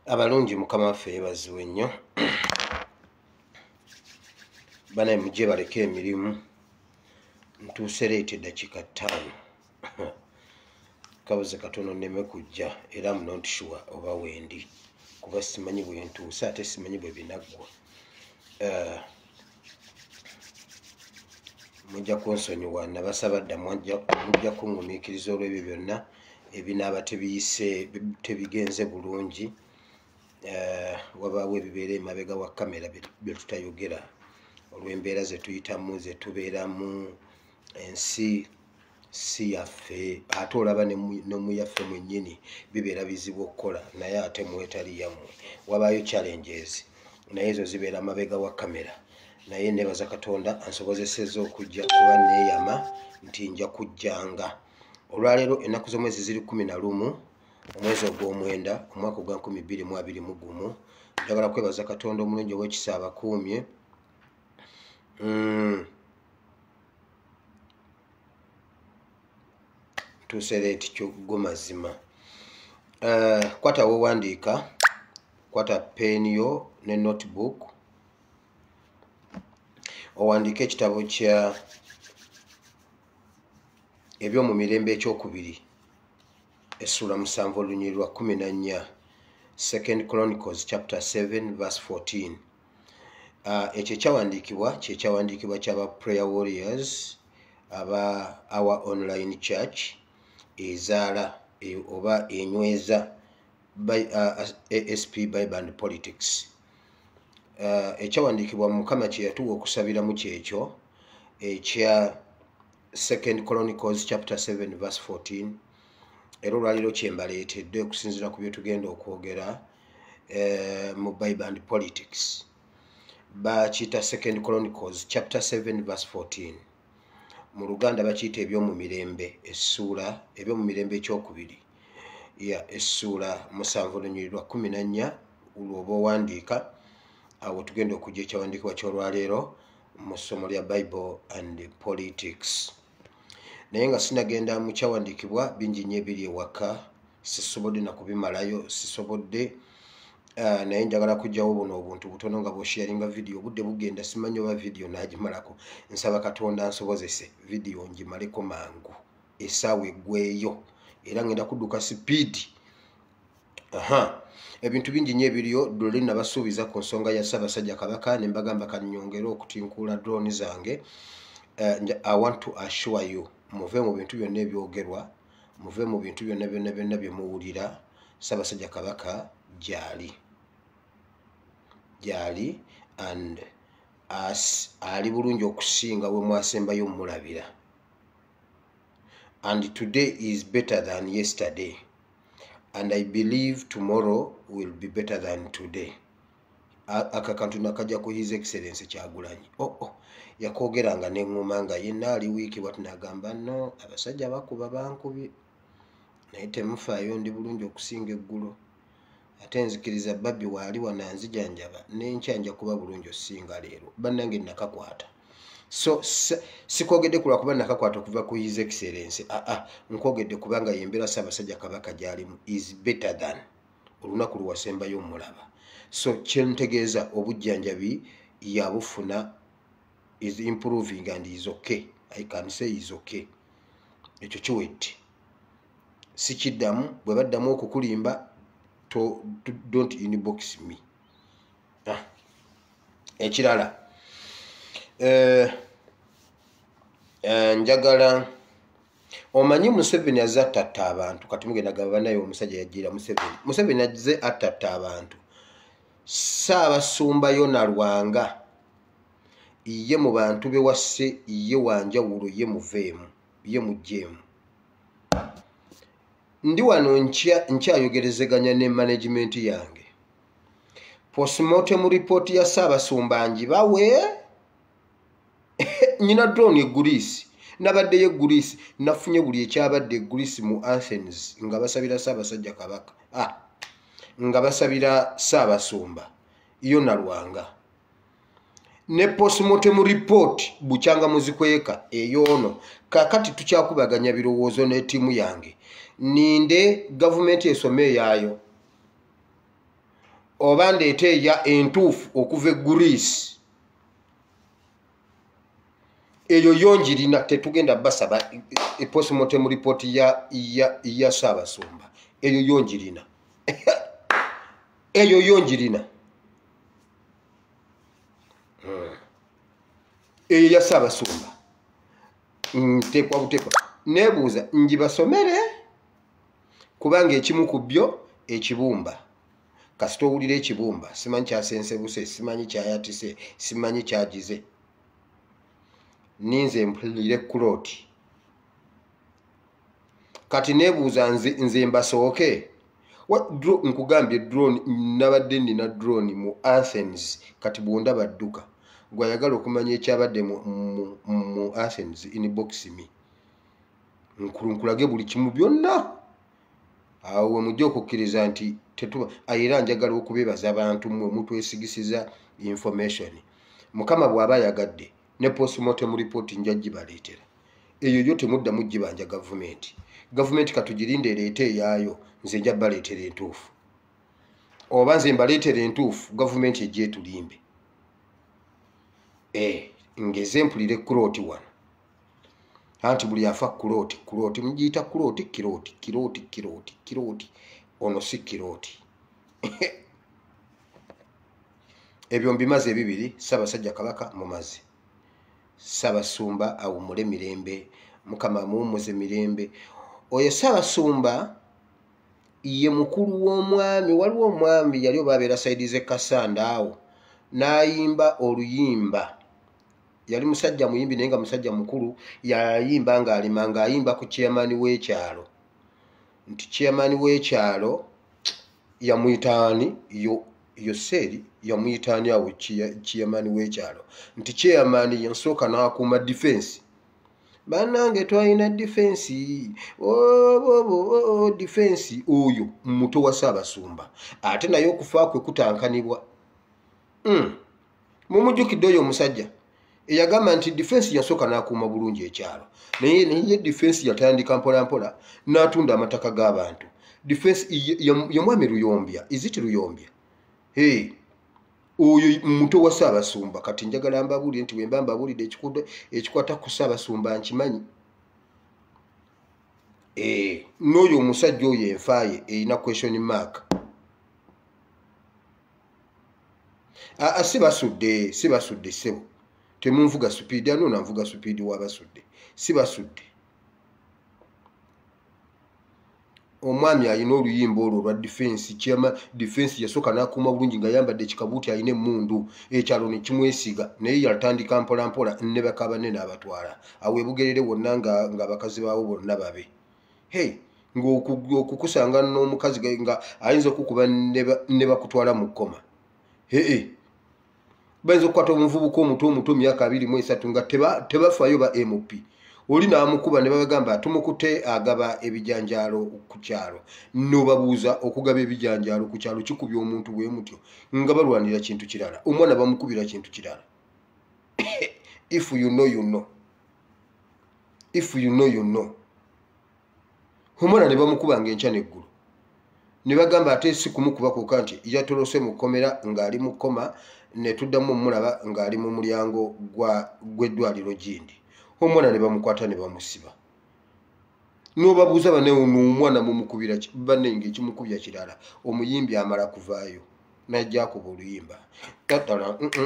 Abalungi mukama waffe yebaziwe nnyo. Banaye mujje baleke emirimu. Ntuuse leeta eddakiika 5 kabuze katono nneme kujja era I'm not sure oba wendi kuba simanyi bwe ntuuse ate simanyi bwe binaggwa. Mujja kunsonyiwa nabasaba dda mujja kungumiikiriza olw'ebyo byonna ebinaaba tebigenze bulungi. Wabaawo ebibeera emabega wa kamera bye tutayogera olw'embeera ze tuyitamu ze tubeeramu. Ensi si yaffe ate olaba ne mu yaffe mwennyini bibeera bizibu okukola naye ate mwetali yammwe wabaayo challenges naye ezo zibeera mabega wa kamera. Naye nebaza Katonda ansobozesezza okujja kuba neeyama nti nja kujjanga. Olwaleero ennaku z'omwezi ziri 11 omwezi ogw'omwenda omwaka ogwa 2021. Njagala kwebaza Katonda omulungi ow'ekisa abakuumye. Ntuuse leeti go mazima. Kwata wowandiika, kwata pen yo ne notebook owandiika ekitabo kya ebyomu mirembe ekyokubiri essula 7 olunyiriri lwa 14 2 Chronicles chapter 7 verse 14. Ekyo kyawandiikibwa kyaba prayer warriors aba our online church ezaala oba enyweza ASP Bible and Politics. Ekyawandiikibwa Mukama kye yatuwa okusabiramu kyekyo ekya 2 Chronicles chapter 7 verse 14. Era olwaliro kyembaleetedde okusinziira ku bye tugenda okwogera mu Bible and Politics. Bakiyita 2 Chronicles chapter 7 verse 14. Mu Luganda bakiyita ebyomu mirembe essuula ebyomu mirembe ekyokubiri essuula 7 olunyiriri lwa 14 olwoba owandiika awo tugenda okujja ekyawandiikibwa ky'olwaleero mu ssomo lya Bible and Politics. Naye nga sinagenda mu kyawandiikibwa bingi nnyo ebiri ewaka sisobodde na kubimalayo sisobodde. Naye njagala kujjawo buno obuntu butono nga bw'osharinga vidiyo obudde bugenda simanyi oba vidiyo naagimalako. Nsaba Katonda ansobozese vidiyo ngimaleko mangu essaawa eggweeyo era ngenda kudduka sipiidi. Ebintu bingi nnyo ebiriyo dole nabasuubiza ku nsonga ya Ssaabasajja Kabaka ne mbagamba kannyongere okutinkuula drone zange. I want to assure you muve mu bintu byonna ebyogerwa, muve mu bintu byonna bye muwulira. Ssaabasajja Kabaka gyali and ali bulungi okusinga we mwasembayo mulabira. And today is better than yesterday and I believe tomorrow will be better than today. Akakantu nakajja ku His Excellency Kyagulanyi yakoogeranga neŋŋuma nga yenna ali wiiki bwati nagamba no abasajja bakuba bankubye naye temufaayo ndi bulungi okusinga eggulo ate nzikiriza babbi waali wananzijanjaba nenkyanja kuba bulungi okusinga leero bannange nakakwata. So sikoogedde kulwa kuba nakakwata okuva ku His Excellency nkoogedde kubanga yembeera Ssaabasajja Kabaka gy'alimu is better than olunaku lwewasembayo mulaba. So kyentegeeza obujjanjabi yabufuna is improving and is okay. I can say is okay. Ekyo kiwedde sikiddamu bwe baddamu okukulimba don't inbox me. Ekirala njagala omanyi Museveni azze atatta abantu kati mugenda gamba naye omusajja yajjira Museveni azze atatta abantu. Ssaabasumba Yona Lwanga ye mu bantu be wasse ye wanjawulo ye muveemu ye mujjeemu. Ndi wano nkyayogerezeganya ne management yange. Postmortem report ya Ssaabasumba ngibawe nyina drone eggulisi nabaddeyo eggulisi nafunye buli ekyabadde eggulisi mu Athens nga basabira Ssaabasajja Kabaka nga basabira Ssaabasumba Yona Lwanga ne postmortem report bukyanga muzikweka eyoono. Kakati tukyakubaganya birowoozo n'ettiimu yange ninde gavumenti esome yaayo oba ndeeteeya entuufu okuva e Greece eyo yonjirina tetugenda basaba postmortem report ya Ssaabasumba eyo yonjirina eyo yonjirina eyo ya Ssaabasumba nteekwa buteekwa neebuuza njibasomere kubanga ekimu ku byo ekibumba kasita owulira ekibumba simanyi kyasensebuse simanyi kyayatise simanyi kyagize ninze mpulire kuloti kati neebuuza nze mbasooke nkugambye drone nabadde nina drone mu Athens kati bwondaba dduka gwayagala okumanya ekyabadde mu Athens inbox me nkulage buli kimu byonna awo mujja okukkiriza nti era njagala okubeebaza abantu mmwe mutwesigisiza information mukama bw'aba yagadde ne postmortem report nja gibaleetera eyo yo temuddamu gibanja gavumenti katugirinde ereete eyaayo nze nja baleetera entuufu oba nze mbaleetera entuufu gavumenti ejje etulimbe ngeze mpulire kuloti wano anti buli afa kuloti mugiyita kiroti ono si kiroti ebyo mbimaze ebibiri Ssaabasajja Kabaka mumaze Ssaabasumba awummule mirembe mukama amuwummuze mirembe oyo Ssaabasumba ye mukulu w'omwami waliwo omwami yali obabeera saidi z'Ekasanda awo n'ayimba oluyimba yali musajja muyimbi naye nga musajja mukulu yayimba ng'alima ng'ayimba ku chairman w'ekyalo nti chairman w'ekyalo yamuyitaani Yoseri yamuyitaani awo chairman w'ekyalo nti chairman yansooka n'akuuma defense bannange twalina defense defense oyo muto wa Ssaabasumba ate naye okufa kwe kutankanibwa mumujjukidde oyo omusajja eyagamba nti defense yasooka n'akuuma bulungi ekyalo naye defense yatandika mpolampola n'atunda amataka g'abantu defense yamwami Luyombya iziti Luyombya oyo muto wa Ssaabasumba kati njagala mbabuulire nti bwe mba mbabuulidde ekikwata ku Ssaabasumba nkimanyi n'oyo omusajja oyo enfaaye erina question mark sibasudde ssebo temunvuga supiidi ano nanvuga supiidi wabasudde sibasudde omwami alina oluyimba olwo olwa defense defense yasooka n'akuuma bulungi nga yambadde ekikabuuti alina emmundu ekyalo ne kimwesiga naye yatandika mpolampola ne bakabane n'abatwala awo ebugerere wonna nga bakazi baawo bonna babe ng'okukusanga n'omukazi nga ayinza okukuba ne bakutwala mu kkoma bayinza okukwata omuvubuka omuto myaka 23 nga tebafaayo ba MP oli n'amukuba ne babagamba tumukute agaba ebijanjaalo ku kyalo n'obabuuza okugaba ebijanjaalo ku kyalo kikubya omuntu bwe mutyo nga balwanira kintu kirala omwana bamukubira kintu kirala if you know you know if you know you know omwana ne bamukuba ng'enkya n'eggulu ne bagamba ate si kumukuba koka nti yatolose mu kkomera ng'ali mu kkoma ne tuddamu omulaba ng'ali mu mulyango gw'eddwaliro gindi omwana ne bamukwata ne bamusiba n'obabuuza bane omwana mumukubira banne ng'ekimukubya kirala omuyimbi amala kuvaayo najja akuba oluyimba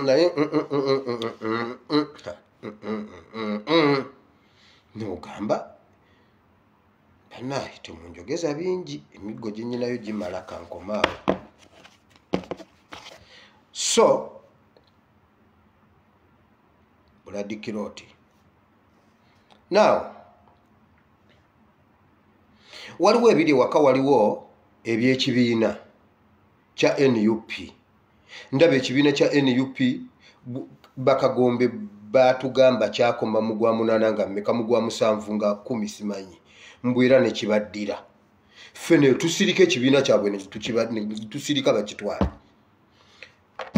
naye n'ogamba banaye temunjogeza bingi emiggo gye nyinayo gimala kankomaawo so buladikiroti now waliwo ebiri waka waliwo ebyekibiina kya NUP ndaba ekibiina kya NUP bakagombe batugamba kyakoma mu gwa 8 nga mmeka mu gwa 7 nga 10 simanyi mbwera ne kibaddira fene tusirika ekibiina kyabwe ne tusirika bakitwala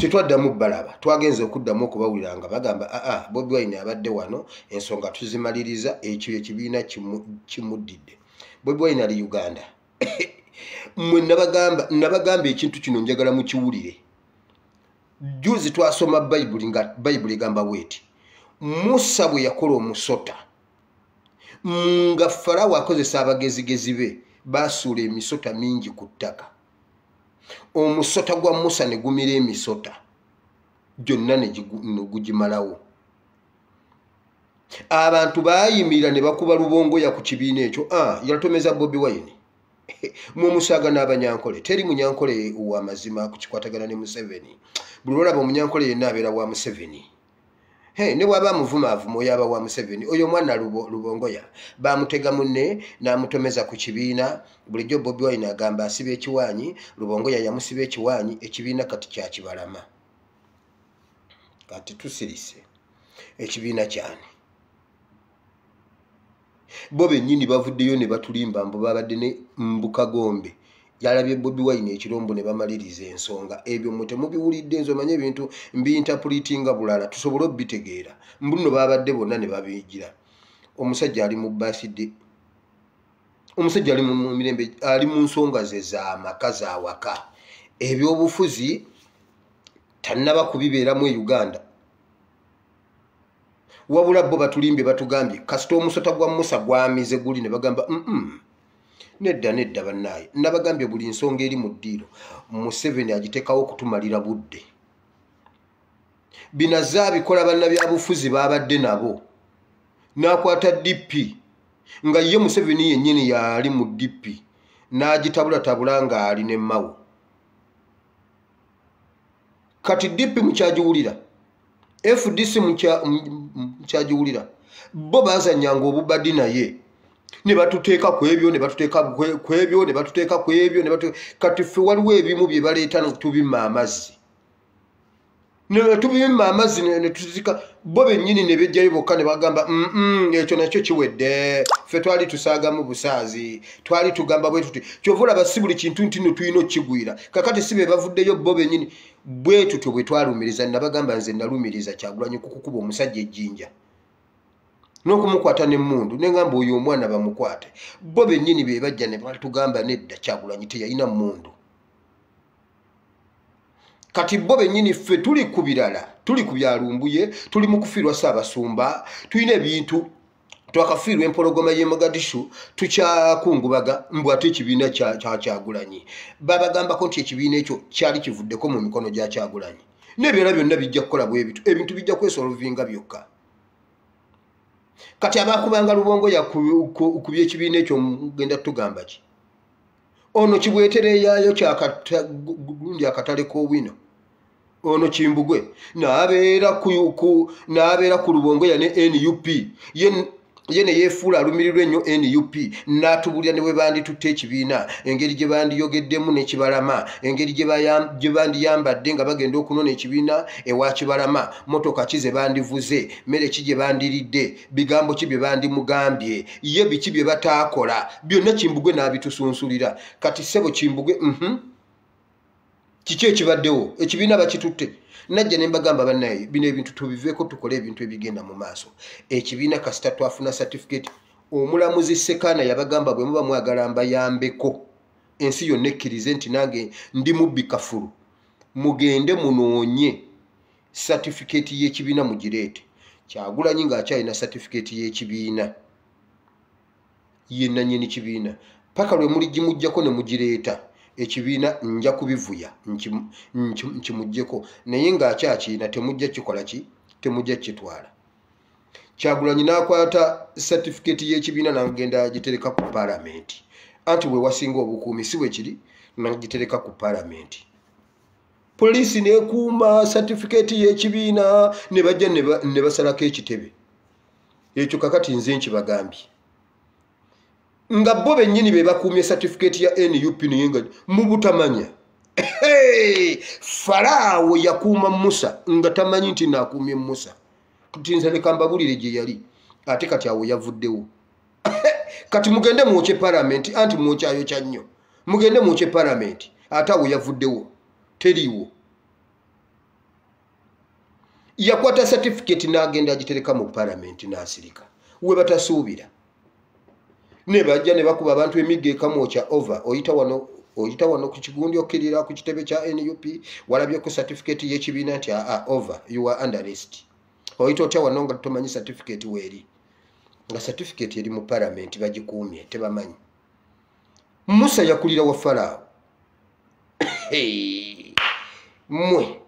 tetwaddamu balaba twagenze okuddamu okubawulira nga bagamba Bobi Wine abadde wano ensonga tuzimaliriza ekyo ekibiina kimuddidde Bobi Wine ali Uganda mwe nabagamba ekintu kino njagala mukiwulire. Juzi twasoma Bayibuli nga Bayibuli egamba bweti Musa bwe yakola omusota nga Farawo akozesa abagezigezi be basuula emisota mingi ku ttaka. Omusota gwa Musa ne gumira emisota gyonna ne gugimalawo. Abantu bayimirira ne bakuba lubongoya ku kibiina ekyo. Yalatomeza Bobi Wine. Mu Musaga n'abanyankole teri munyankole wa mazima ku kikwatagana ne Museveni. Buli olaba omunyankole yenna abeera wa Museveni. Ne waba muvumaavumo yaba wa Museveni oyo mwana lubongoya bamutega munne n'amutomeza ku kibiina. Bulijjo Bobi Wine agamba asiba ekiwaanyi, lubongoya yamusiba ekiwaanyi, ekibiina kati kya kibalama. Kati tusirise ekibiina kyani. Bo bennyini bavuddeyo ne batulimba mbu babadde ne Mbukagombe yalabye Bobi Wine ekirombo ne bamaliriza ensonga. Ebyo mwe temubiwulidde nzo manye ebintu mbi-interpretinga bulala tusobole obitegeera. Mbuno babadde bonna ne babigira. Omusajja ali mu birthday. Omusajja ali mu mirembe ali mu nsonga ze za maka za waka. Ebyobufuzi tannaba kubibeeramu e Uganda. Wabula bo batulimbe batugambye kasita omusota gwa Musa gwamize guli ne bagamba nedda bannaye nabagambye buli nsonga eri mu ddiiro Museveni agiteekawo okutumalira budde. Binaza bikola bannabyabufuzi babadde nabo n'akwata DP nga ye Museveni yennyini yali mu DP n'agitabulatabula nga ali ne Mawo. Kati DP mukyagiwulira, FDC mukyagiwulira, bo bazanyanga obubadi naye ne batuteeka ku ebyo ne batuteeka ku ebyo ne batuteeka ku ebyo ne batuteeka. Kati ffe waliwo ebimu bye baleeta tubimma amazzi ne tubimma amazzi ne tuzika. Bo bennyini ne bejjayo bokka ne bagamba ekyo nakyo kiwedde, ffe twali tusaagamu busaazi, twali tugamba bwe tuti. Kyova olaba si buli kintu ntino tulina okigwira. Kakati si be bavuddeyo bo bennyini bwe tutyo bwe twalumiriza. Nabagamba nze nalumiriza Kyagulanyi kukukuba omusajja ejjinja n'okumukwata n'emmundu ne ngamba oyo omwana bamukwate. Bo bennyini be bajja ne batugamba nedda Kyagulanyi teyalina mmundu. Kati bo bennyini ffe tuli ku birala, tuli ku byalumbuye, tuli mu kufiirwa Ssaabasumba, tulina ebintu twakafiirwa empologoma y'e Mogadishu tukyakungubaga mbu ate ekibiina kya Kyagulanyi. Babagambako nti ekibiina ekyo kyali kivuddeko mu mikono gya Kyagulanyi. N'ebirala byonna bijja kukola bwe bitu, ebintu bijja kwesolovinga byokka. Kati abakubanga lubongoya ku by'ekibiina ekyo mugenda tugamba ki? Ono kibwetereeyayo gundi akatale k'owino. Ono Kimbugwe n'abeera ku lubongoya ne NUP. Ye ne yeefuula alumirirwa ennyo NUP n'atubulira ne bwe banditutte ekibiina, engeri gye bandiyogeddemu n'ekibalama, engeri gye bandiyambadde nga bagenda okunona ekibiina ewa Kibalama, motoka ki ze bandivuze, mmere ki gye bandiridde, bigambo ki bye bandimugambye, ye biki bye bataakola, byonna Kimbugwe n'abitusunsulira. Kati ssebo Kimbugwe kiki ekibaddewo? Ekibiina bakitutte. Najja ne mbagamba bannaye bino ebintu tubiveeko tukole ebintu ebigenda mu maaso. Ekibiina kasita twafuna certificate. Omulamuzi Sekaana yabagamba bwe muba mwagala mbayambeko ensi yonna ekkirize nti nange ndi mubbi kafulu, mugende munoonye certificate y'ekibiina mugireete. Kyagulanyi ng'akyalina certificate y'ekibiina ye nannyini kibiina. Paka lwe muligimuggyako ne mugireeta ekibiina nja kubivuya nkimuggyeko, naye ng'akyakirina temujja kikola ki? Temujja kitwala. Kyagulanyi n'akwata certificate y'ekibiina n'agenda agitereka ku Parliament. Anti we wasinga obukuumi si bwe kiri, n'agitereka ku Parliament. Poliisi n'ekuuma certificate y'ekibiina ne bajja ne basalako ekitebe. Ekyo kakati nze nkibagambye. Nga bo bennyini be bakuumye certificate ya NUP naye nga mu butamanya. Faraawo yakuuma Musa nga tamanyi nti naakuumye Musa. Kati nze leka mbabulire gye yali. Ate kati awo yavuddewo. Kati mugende mwokye Parliament, anti mwokyayo kya nnyo. Mugende mwokye Parliament, ate awo yavuddewo. Teriiwo. Yakwata certificate n'agenda agitereka mu Parliament n'asirika. We batasuubira. Ne bajja ne bakuba abantu emigga ekamwokya over oyita wano oyita wano ku kigundi okkirira ku kitebe kya NUP walabye ku certificate y'ekibiina nti over you are under arrest oyita otya wano nga tomanyi certificate weeri nga certificate eri mu parliament bagikuumye tebamanyi Musa yakulira wa Farao mwe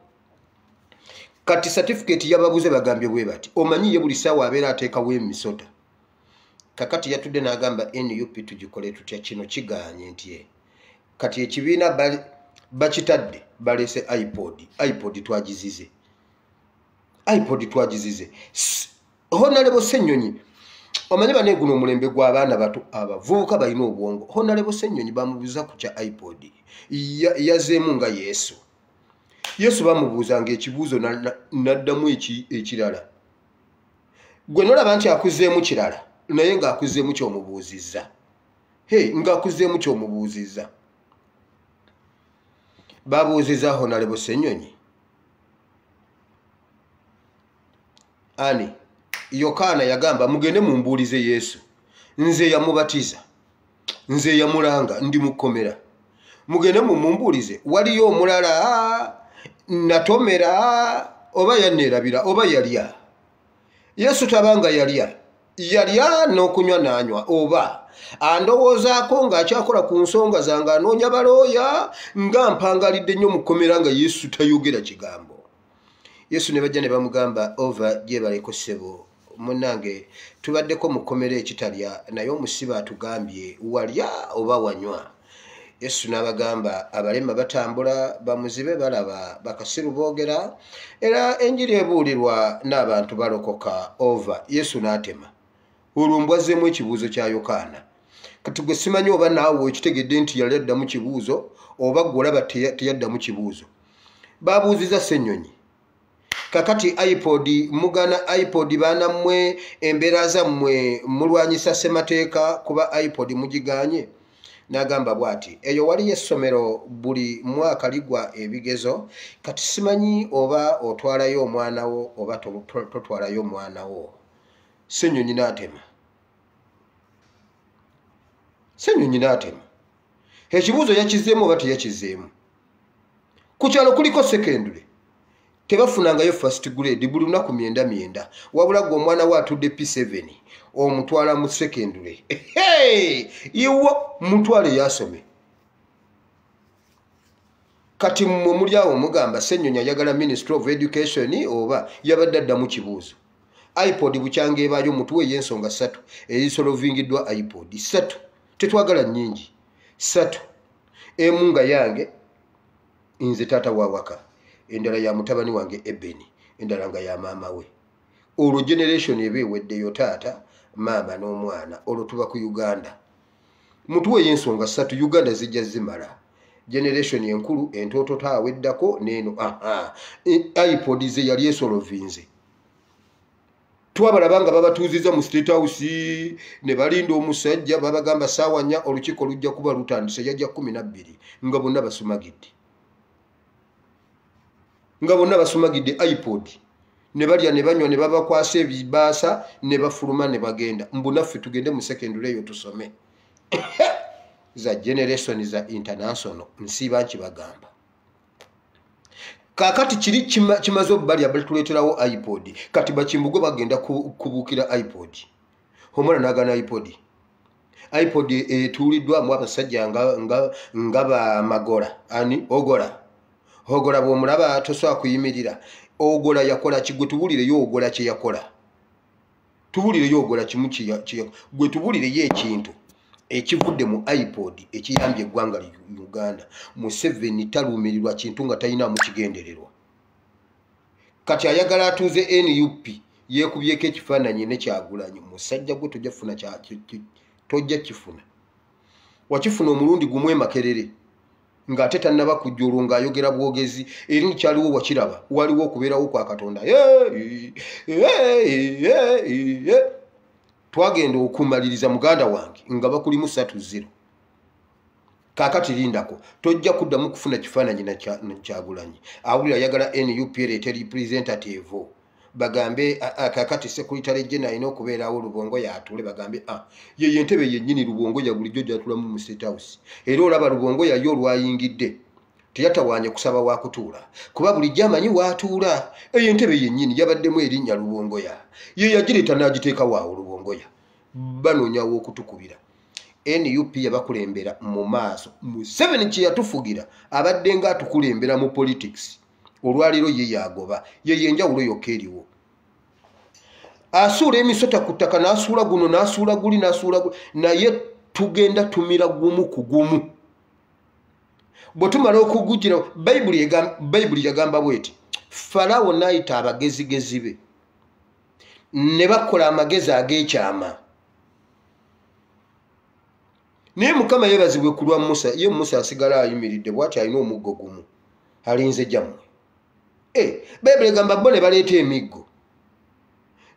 kati certificate yababuze bagambye bwe bati omanyi ye buli ssaawa abeera ateekawo emisota kakati yatudde n'agamba NUP tugikole tutya kino kiganye nti kati ekibiina bakitadde balese iPod twagizize Honorable Ssenyonyi omanyi bane guno omulembe gw'abaana bato abavubuka balina obwongo Honorable Ssenyonyi bamubuuza ku kya iPod yazeemu nga Yesu bamubuuzanga ekibuuzo n'addamu ekirala gwe nolaba nti akuzeemu kirala naye ng'akuzeemu ky'omubuuzizza ng'akuzeemu ky'omubuuzizza babuuzizza Honorable Ssenyonyi ani Yokaana yagamba mugende mumbuulize Yesu nze yamubatiza nze yamulanga ndi mukomera mugende mumumbuulize waliyo omulala natomera oba yanneerabira oba yalya Yesu tabanga yalya n'okunywa n'anywa oba andowoozaako ng'akyakola ku nsonga zange anoonya balooya nga mpangalidde nnyo mukomera nga Yesu tayogera kigambo Yesu ne bajja ne bamugamba over gyebaleko ssebo munnange tubaddeko mukomera ekitalya naye omusibe atugambye walya oba wanywa Yesu n'abagamba abalema batambula bamuzibe balaba bakasiru boogera era enjiri ebuulirwa n'abantu balokoka over Yesu n'atema olumbwazeemu ekibuuzo kya Yokaana kati gwe simanyi oba naawe ekitegedde nti yali addamu kibuuzo oba gwe olaba teyaddamu kibuuzo babuuziza Ssenyonyi kakati iPod mugana iPod baana mmwe embeera zammwe mulwanyisa ssemateeka kuba iPod mugiganye n'agamba bw'ati eyo waliyo essomero buli mwaka ligwa ebigezo kati simanyi oba otwalayo omwana wo oba totwalayo omwana wo Ssenyonyi n'atema ekibuuzo yakizeemu oba teyakizeemu ku kyalo kuliko secondary tebafunangayo first grade buli lunaku 900 wabula gwe omwana we atudde P7 omutwala mu secondary iwo mutwale yasome kati mmwe muli awo mugamba Ssenyonyi ayagala Ministry of Education oba yabadde addamu kibuuzo iPod bukyanga ebaayo mutuwe y'ensonga 3 ezisolovingiddwa iPod 3 tetwagala nnyingi 3 emu nga yange nze taata wawaka endala ya mutabani wange Ebeni endala nga ya maama we olwo generation eba eweddeyo taata maama n'omwana olwo tuba ku Uganda mutuwe y'ensonga 3 Uganda zijja zimala generation enkulu entooto taaweddako neeno iPod ze yali esolovinze twabalabanga babatuuziza mu State House ne balinda omusajja babagamba ssaawa 4 olukiiko lujja kuba lutandise yajja 12 nga bonna basumagidde iPod ne balya ne banywa ne babakwasa ebibaasa ne bafuluma ne bagenda mbunaffe tugende mu secondary eyo tusome za generation za international nsiba nkibagamba kakati kiri kimaze obubalya balituleeterawo iPod kati bakimbugwe bagenda kubuukira iPod omwana n'agana iPod etuuliddwamu abasajja nga bamagola ani ogola bw'omulaba tosobola kuyimirira ogola yakola kigwe tubulireyo ogola kye yakola tubulireyo ogola kimu gwe tubulireyo ekintu ekivudde mu iPod ekiyambye eggwanga Uganda Museveni taluumirirwa kintu nga talina mu kigendererwa kati ayagala atuuze NUP yeekubyeko ekifaananyi ne Kyagulanyi musajja gwe tojja kifuna wakifuna omulundi gumwe Makerere ng'ate tannaba kujja olwo ng'ayogera bwogezi eri kyaliwo wakiraba waliwo okubeerawo kwa Katonda twagenda okumaliriza muganda wange nga bakulimu 3-0 kakati lindako tojja kuddamu kufuna kifaananyi na Kyagulanyi awulira ayagala NUP ereeta representative bagambe kakati Secretary General ino okubeerawo Lubongo yatule bagambe ye entebe yennyini Lubongo ya bulijjo gyatulamu mu State House era olaba Lubongo yayo olwayingidde teyatawaanye kusaba wa kutuula kuba bulijjo amanyi waatuula eyo entebe yennyini yabaddemu erinnya Lubongo ye yagireeta n'agiteeka waawo Lubongo banoonyawo okutukubira NUP yabakulembera mu maaso Museveni kye yatufugira abadde nga atukulembera mu politics olwaliro ye yagoba ye yenjawulo yokka eriwo asuula emisota ku ttaka n'asuula guno n'asuula guli naye tugenda tumira gumu ku gumu bwe tumala okugugira bayibuli yagamba bweti Falawo n'ayita abagezigezi be ne bakola amagezi ag'ekyama naye Mukama yeebazibwe ku lwa Musa ye Musa asigala ayimiridde bw'ati alina omuggo gumu alinze jammwe bayibuli egamba bo ne baleeta emiggo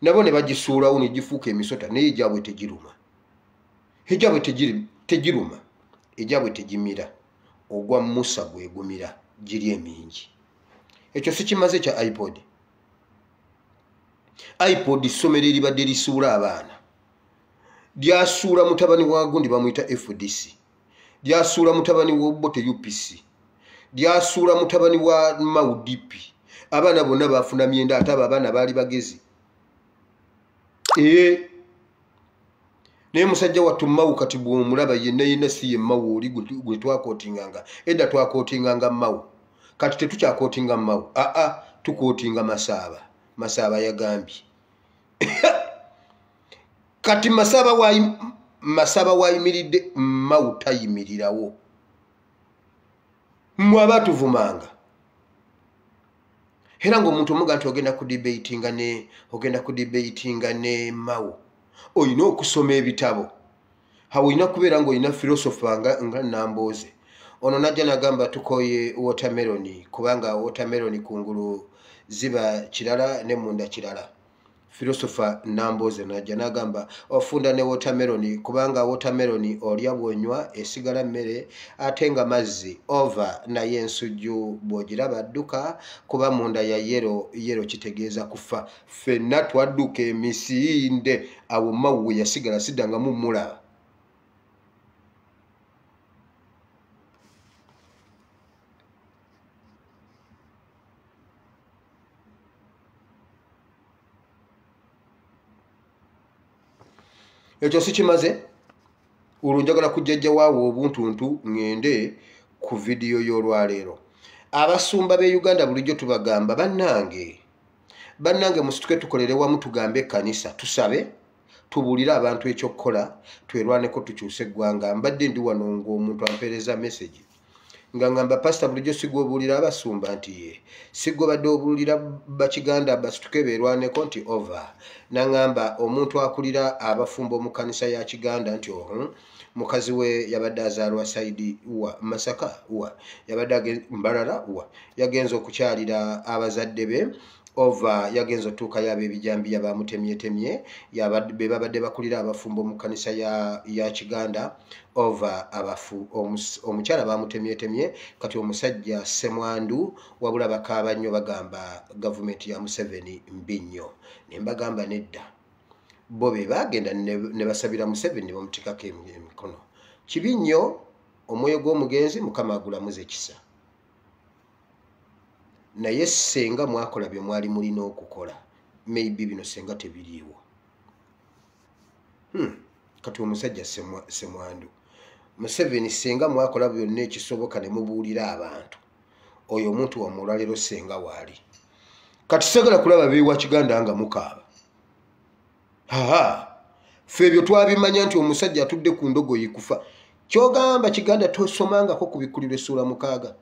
nabo ne bagisuulawo ne gifuuka emisota naye egyabwe tegiruma egyabwe tegiruma egyabwe tegimira ogwa Musa gwegumira giri emingi ekyo si kimaze kya iPod ssomero eribadde lisuula abaana lyasuula mutabani wa gundi bamuyita FDC lyasuula mutabani wa Obote UPC lyasuula mutabani wa MUDP abaana bonna bafuna myenda ate abaana baali bagezi naye musajja wattu Mawu kati bw'omulaba yenna si ye Mawu oli gwe twakootinganga edda twakootinganga Mawu kati tetukyakootinga Mawu tukootinga Masaaba yagambye kati Masaaba wayimiridde Mawu tayimirirawo mmwe abatuvumanga era ng'omuntu omuga nti ogenda kudibatinga ne Mawu oyina okusoma ebitabo olina kubeera ng'olina philosopher nga Nambooze ono najja nagamba tukoye watermelon kubanga watermelon kungulu ziba kirala ne munda kirala philosopher Nambooze najja nagamba ofunda ne watermelon kubanga watermelon olya bwonywa esigala mmere ate nga mazzi over naye ensujju bw'ogiraba adduka kuba munda ya yero kitegeeza kufa ffenna twadduka emisinde awo Mawu we yasigala siddangamu mulaba ekyo si kimaze olwo njagala kujjajja waawo obuntuntu ngende ku vidiyo y'olwaleero abasumba b'e Uganda bulijjo tubagamba bannange musituke tukolere wamu tugambe ekkanisa tusabe tubuulire abantu ekyokukola twerwaneko tukyuse eggwanga mbadde ndi wano ng'omuntu ampeereza message nga ngamba pastor bulijjo sigwe obuulira abasumba nti ye sigwe badde obuulira bakiganda basituke beerwaneko nti over nangamba omuntu akulira abafumbo mu kanisa ya Kiganda nti mukazi we yabadde azaalwa saidi wa Masaka wa yabadde Mbalala wa yagenza okukyalira abazadde be over yagenza otuuka yaba ebijambiya bamutemyetemye be babadde bakulira abafumbo mu kanisa ya Kiganda over omukyala bamutemyetemye kati omusajja Semwandu wabula bakaaba nnyo bagamba gavumenti ya Museveni mbi nnyo ne mbagamba nedda bo be bagenda ne basabira Museveni bamutikako emikono kibi nnyo omwoyo gw'omugenzi Mukama agulamuza ekisa naye senga mwakola bye mwali mulina okukola maybe bino senga tebiriiwo kati omusajja Semwandu Museveni senga mwakola byonna ekisoboka ne mubuulira abantu oyo omuntu wamulwaliro senga waali kati sagala kulaba beewa Kiganda nga mukaaba ffe ebyo twabimanya nti omusajja atudde ku ndogoyi kufa kyogamba Kiganda tosomangako ku bikulirwa essuula 6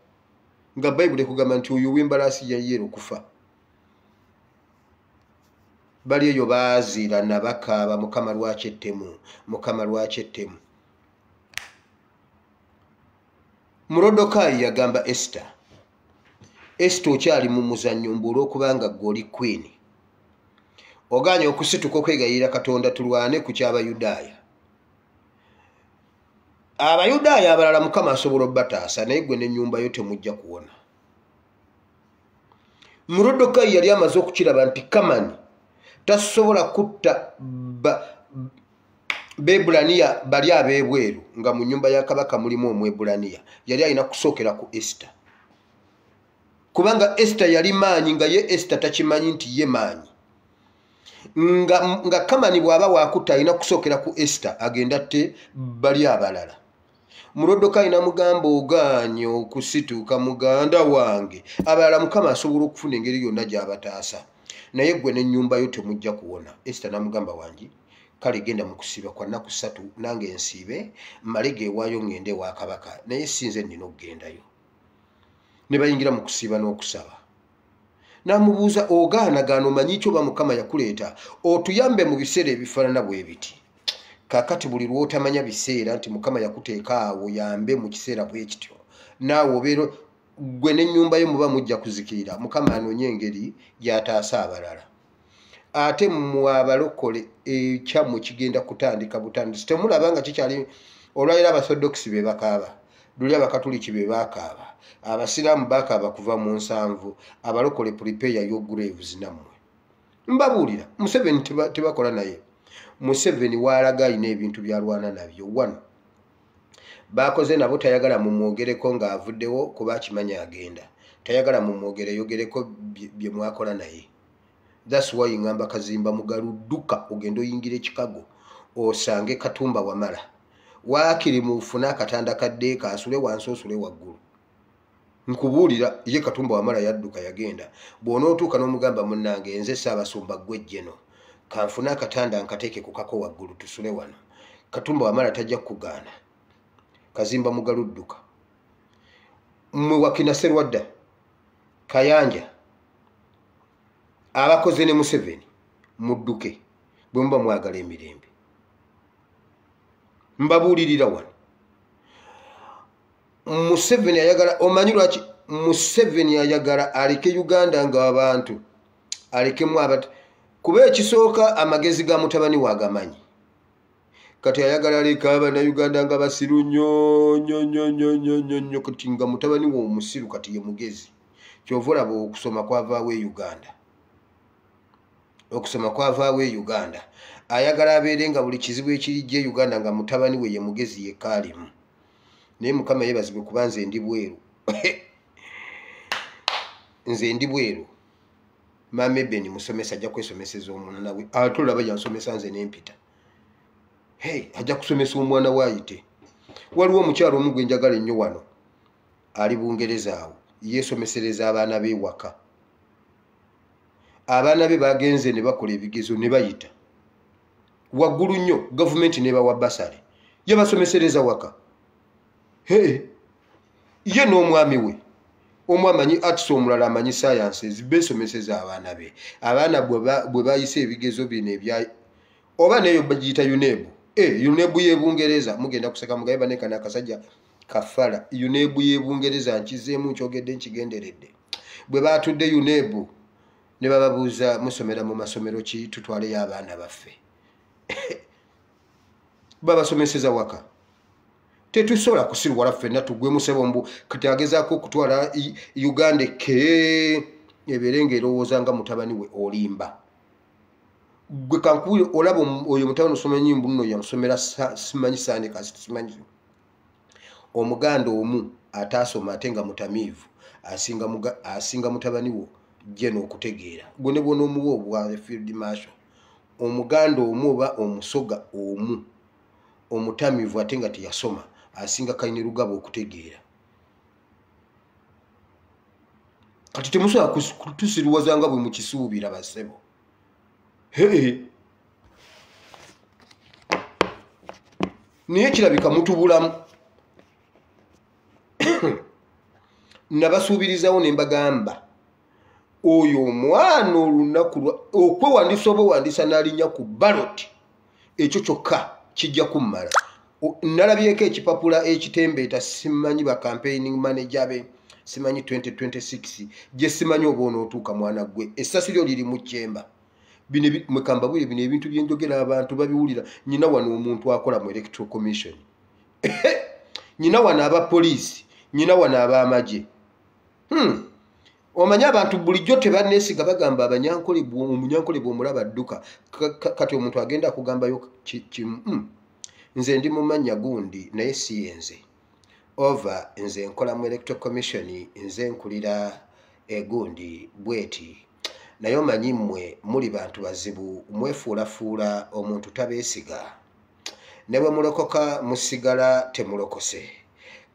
nga Bayibuli ekugamba nti oyo w'embalaasi ya yero kufa bali eyo baaziira nabakaaba Mukama lwaki ettemu Murodokayi yagamba Esther okyali mu muzannyo mbu olw'okubanga gw'oli queen oganye okusituka okwegayirira Katonda tulwane ku ky'Abayudaaya Abayudaaya abalala Mukama asobola obbataasa naye gwe n'ennyumba yo temujja kuwona Murodokayi yali amaze okukiraba nti Kamani tasobola kutta Beebulaniya bali ab'ebweru nga mu nnyumba ya kabaka mulimu Omwebulaniya. Yali alina kusookera ku Esther. Kubanga Esther yali maanyi nga ye Esther takimanyi nti ye maanyi. Nga Kamani bw'aba waakutta alina kusookera ku Esther agenda atte bali abalala. Murodokayi namugamba ogaanye okusituuka muganda wange. Abalala Mukama asobola okufuna engeri yonna gy'abataasa. Naye gwe n'ennyumba yo temujja kuwona. Esther namugamba wangi kale genda mu kusiiba kwa nnaku 3 nange ensiibe mmale geewaayo ngende ewa kabaka naye sinze nnina okugendayo. Ne bayingira mu kusiiba n'okusaba. N'amubuuza ogaanagaana omanyi kyo oba Mukama yakuleeta otuyambe mu biseera ebifaanana bwe biti. Kaakati buli lw'otamanya biseera nti Mukama yakuteeka awo yambe mu kiseera bwe kityo. Naawe obeera gwe n'ennyumba yo muba mujja kuzikirira. Mukama anoonye engeri gy'ataasa abalala. Ate mmwe abalokole ekyammwe kigenda kutandika butandisi. Temulaba nga kikyali olwaliro Abasodokisi be bakaaba. Luli Abakatuliki be baakaaba. Abasiraamu baakaaba kuva mu 7. Abalokole prepare your graves nammwe. Mbabuulira Museveni tebakola naye. Museveni waalaga alina ebintu byalwana nabyo. 1. Baakoze nabo tayagala mumwogereko ng'avuddewo kuba akimanya agenda. Tayagala mumwogere yogereko bye mwakola naye. That's why ngamba Kazimba mugaludduka ogenda oyingira ekikago osange Katumba Wamala. Waakiri mufuna akatanda kadde kaasule wansi osule waggulu. Nkubuulira ye Katumba Wamala yadduka yagenda. Bw'onootuuka n'omugamba munnange nze Ssaabasumba ggwe jjeno. Kanfuna akatanda nkateeke ku kako waggulu tusule wano. Katumba Wamala tajja kugaana. Kazimba mugaludduka. Mmwe Wakina Serwadda Kayanja abakoze ne Museveni mudduke bwe muba mwagala emirembe. Mbabuulirira wano. Museveni ayagala omanyi lwaki Museveni ayagala aleke Uganda ng'abantu alekemu abantu kuba ekisooka amagezi ga mutabani wagamanyi. Kati ayagala aleka Abannayuganda nga basiru nnyo kati nga mutabani we omusiru kati ye mugezi. Kyova olaba okusoma kwavaawo e Uganda. Okusoma kwavaawo e Uganda. Ayagala abeere nga buli kizibu ekirijja e Uganda nga mutabani we ye mugezi ye kaalimu. Naye Mukama yeebazibwe kuba nze ndi bweru. Nze ndi bweru. Maama Ebeni musomesa ajja kwesomeseza omwana we. Ate olaba yansomesa nze n'empita. Ajja kusomesa omwana we ayite. Waliwo omukyalo omu gwe njagala ennyo wano. Ali Bungereza awo. Yeesomesereza abaana be waka. Abaana be bagenze ne bakola ebigezo ne bayita. Waggulu nnyo gavumenti ne bawa basale. Ye basomesereza waka. Ye n'omwami we. Omu amanyi arts omulala amanyi sciences beesomeseza abaana be. Abaana bwe bayise ebigezo bino ebya oba neyo bagiyita UNEB. UNEB y'e Bungereza mugenda kuseka mugayeba ne kana akasajja kafala. UNEB y'e Bungereza nkizeemu nkyogedde nkigenderedde. Bwe baatudde UNEB ne bababuuza musomera mu masomero ki tutwaleyo abaana baffe. Babasomeseza waka. Tetusobola kusirwala ffenna tugwe musebombu kati agezaako okutwala Uganda ebeere ng'erowooza nga mutabani we olimba. Gwe kankuule olaba oyo mutabani osoma ennyimba nno yamusomera simanyi saane simanyi. Omuganda omu ataasoma ate nga mutamiivu asinga mutabani wo jjeno okutegeera. Gwe ne bwona omuwa obwa field marshal. Omuganda omu oba omusoga omu omutamiivu ate nga teyasoma asinga Kainerugaba okutegeera. Kati temusobola kutusiruwaza nga bwe mukisuubira basebo. Naye kirabika mutubulamu. Nabasuubirizawo ne mbagamba oyo omwana olunaku okwewandisa oba owandisa n'alinnya ku ballot ekyo kyokka kijja kummala. Nalabyeko ekipapula ekitembeeta simanyi ba campaigning manager be simanyi 2026 gye simanyi oba onootuuka mwana gwe. Essasi lyo liri mu kyemba. Mwekamba bwire bino ebintu byenjogera abantu babiwulira. Nyina wano omuntu akola mu electoral commission. Nyina wano aba poliisi. Nyina wano ab'amagye. omanya abantu bulijjo tebanneesiga bagamba abanyankole omunyankole bw'omulaba adduka kati omuntu agenda akugambayo kimu. Nze ndi mu mannya gundi naye si yenze over nze nkola mu electoral commission nze nkulira egundi bweti naye omanyi mmwe muli bantu bazibu mwefuulafuula omuntu tabeesiga ne bwe mulokoka musigala temulokose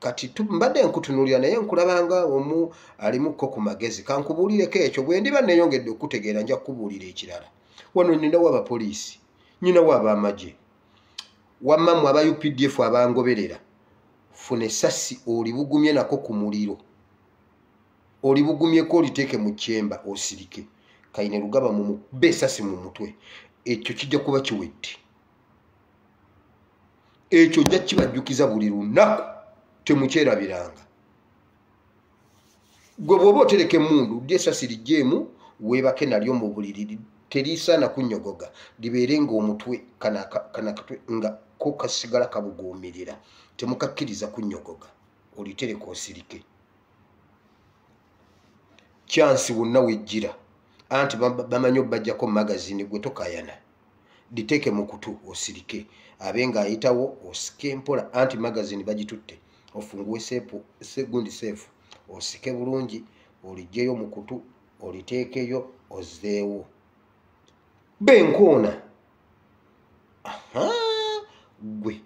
kati mbadde nkutunuulira naye nkulabanga omu alimukko ku magezi kankubuulireko ekyo bwe ndiba neeyongedde okutegeera nja kukubuulira ekirala wano ninawo abapoliisi nyinawo ab'amagye wammamu aba UPDF abangoberera funa essasi olibugumye nako ku muliro olibugumyeko oliteeke mu kyemba osirike kayine lugaba mumube essasi mu mutwe ekyo kijja kuba kiwedde ekyo jja kibajjukiza buli lunaku temukyerabiranga gwe bw'oba otereka emmundu ddya essasi lijjeemu weebake nalyo mu buliri teriisaana kunnyogoga libeere ng'omutwe kanakatwe nga ko kasigala kabuguumirira temukakkiriza kunnyogoga olitereka osirike kyansi wonna wejjira anti bamanyi obbajjako magazini gwe tokayana liteeke mu kutu osirike abe ng'ayitawo osike mpola anti magazini bagitutte ofunguwe segundi seefu osike bulungi olijjeyo mu kutu oliteekeyo ozzeewo benkoona gwe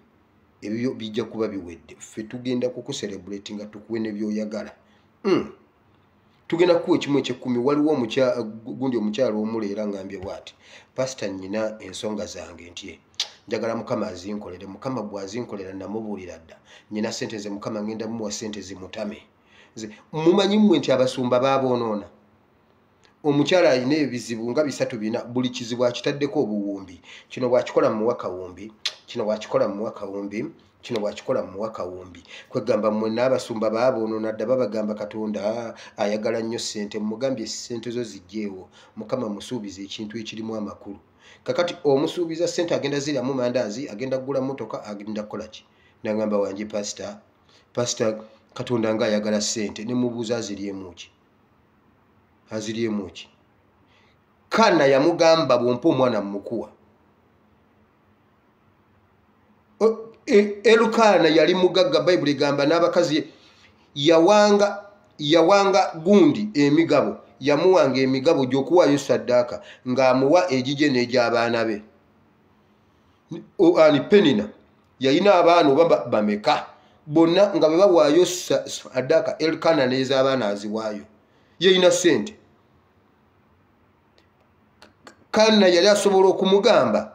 ebyo bijja kuba biwedde ffe tugenda kukuserebrate nga tukuwe ne byoyagala tugenda kukuwa ekimu eky'ekkumi waliwo gundi omukyalo omu leero ngambye bw'ati pasita nnyina ensonga zange ntye njagala mukama azinkolere mukama bw'azinkolera namubuulira dda nnyina ssente ze mukama ngenda mumuwa ssente zimutame mumanyi mmwe nti abasumba baaboonoona omukyala alina ebizibu nga 3 bina buli kizibu akitaddeko obuwumbi kino bw'akikola mu wakawumbi kino bw'akikola mu wakawumbi kino bw'akikola mu wakawumbi kwegamba mmwe n'abasumba baaboonoona dda babagamba katonda ayagala nnyo ssente mugambye ssente zo zijjeewo mukama musuubiza ekintu ekirimu amakulu kakati omusuubiza ssente agenda ziryamu mandaazi agenda kugula motoka agenda kukola ki nagamba wange pasita katonda nga ayagala ssente ne mubuuza aziryemuki kana yamugamba bw'ompa omwana mmukuwa Elukana yali mugagga Bayibuli egamba n'abakazi yawanga gundi emigabo yamuwanga emigabo gy'okuwaayo ssaddaaka ng'amuwa egije n'egy'abaana be ani Penina yalina abaana oba bameka bonna nga bwe bawaayo ssaddaaka Elukana n'ez'abaana aziwaayo yalina ssente Kana yali asobola okumugamba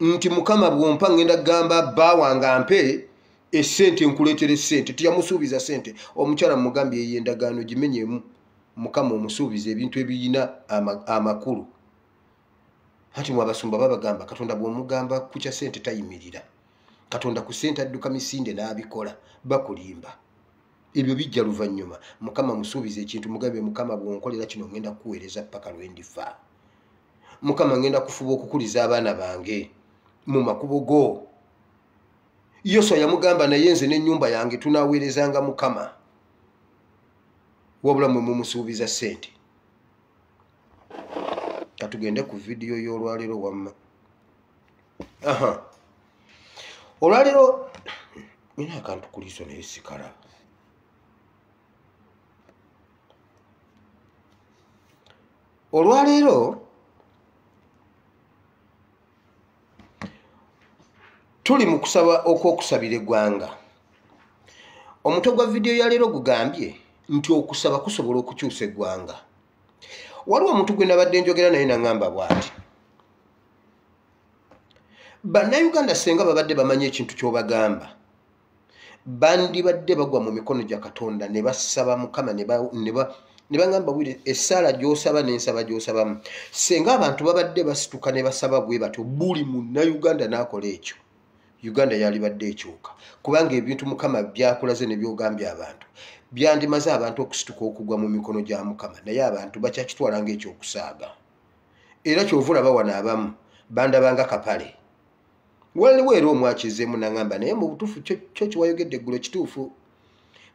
nti mukama bw'ompa ngenda kugamba bba wange ampe essente nkuleetere ssente teyamusuubiza ssente omukyala mugambye eyo endagaano gimenyemu mukama omusuubiza ebintu ebiyina amakulu ati mwe abasumba babagamba katonda bw'omugamba ku kya ssente tayimirira katonda ku ssente adduka misinde n'abikola bakulimba ebyo bijja luvannyuma mukama musuubiza ekintu mugambe mukama bw'onkolera kino ngenda kukuweereza paka lwendifa mukama ngenda kufuba okukuliza abaana bange mu makubo go Yoswa yamugamba naye nze n'ennyumba yange tunaaweerezanga mukama wabula mwe mumusuubiza ssente katugende ku vidiyo y'olwaleero wamma olwaleero nina akantu kuliiso naye sikala olwaleero tuli mu kusaba okwokusabira eggwanga omutwe gwa vidiyo ya leero gugambye nti okusaba kusobola okukyusa eggwanga waliwo omuntu gwe nabadde njogera naye naŋŋamba bw'ati bannayuganda senga babadde bamanyi ekintu ky'obagamba bandibadde bagwa mu mikono gya katonda ne basaba mukama ne bagamba bwire essaala gy'osaba n'ensaba gy'osabamu senga abantu babadde basituka ne basaba bwe batyo buli munnayuganda n'akola ekyo Uganda yalibadde ekyuka kubanga ebintu mukama byakulaze ne byogambye abantu byandimaze abantu okusituka okugwa mu mikono gya mukama naye abantu bakyakitwala ng'ekyokusaaga era kyovula bawana abamu bandabanga kapale waliwo era omwakizeemu naŋŋamba naye mu butuufu kyo kiwayogedde eggulo kituufu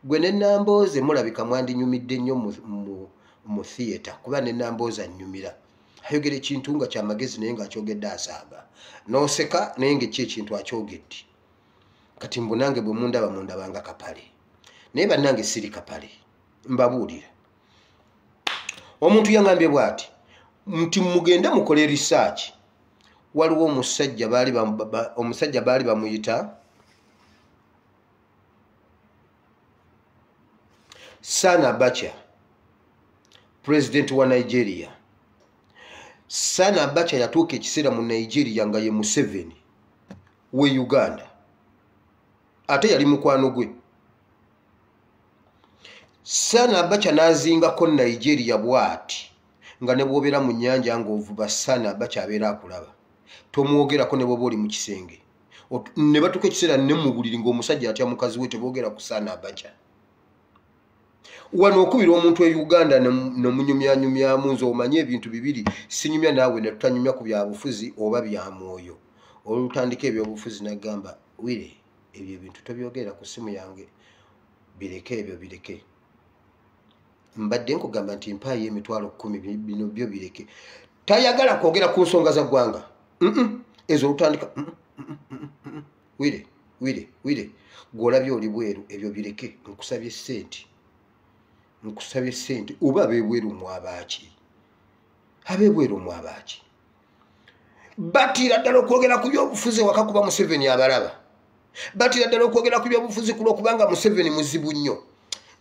gwe ne Nambooze mulabika mwandinyumidde nnyo mu theatre kuba ne Nambooze annyumira ayogera ekintu nga kyamagezi naye ng'akyogedde asaaga n'oseka naye ng'eki ekintu akyogedde kati mbu nange bwe mundabanga kapale naye bannange siri kapale mbabuulira omuntu yangambye bw'ati nti mugende mukole research waliwo omusajja baali bamuyita Sani Abacha president wa Nigeria. Sani Abacha yatuuka ekiseera mu Nigeria nga ye Museveni we Uganda ate yali mukwano gwe. Sani Abacha n'azingako Nigeria bw'ati nga ne bw'obeera mu nnyanja ng'ovuba Sani Abacha abeera akulaba tomwogerako ne bw'oba oli mu kisenge ne batuuka ekiseera ne mu buliri ng'omusajja atya mukazi we teboogera ku Sani Abacha. Wano okubira omuntu e Uganda nomunyumyanyumyamu nze omanye ebintu bibiri sinyumya naawe ne tutanyumya ku byabufuzi oba bya mwoyo olutandika ebyobufuzi nagamba wire ebyo ebintu tobyogera ku simu yange bireke ebyo bireke mbadde nkugamba nti mpaayo emitwalo 10 bino byo bireke tayagala kwogera ku nsonga za ggwanga ezo olutandika wire gw'olabye oli bweru ebyo bireke nkusabye sente oba abebweru mwabaki batira ddala okwogera ku byobufuzi wakakuba Museveni abalaba batira ddala okwogera ku byobufuzi kulwokubanga Museveni muzibu nnyo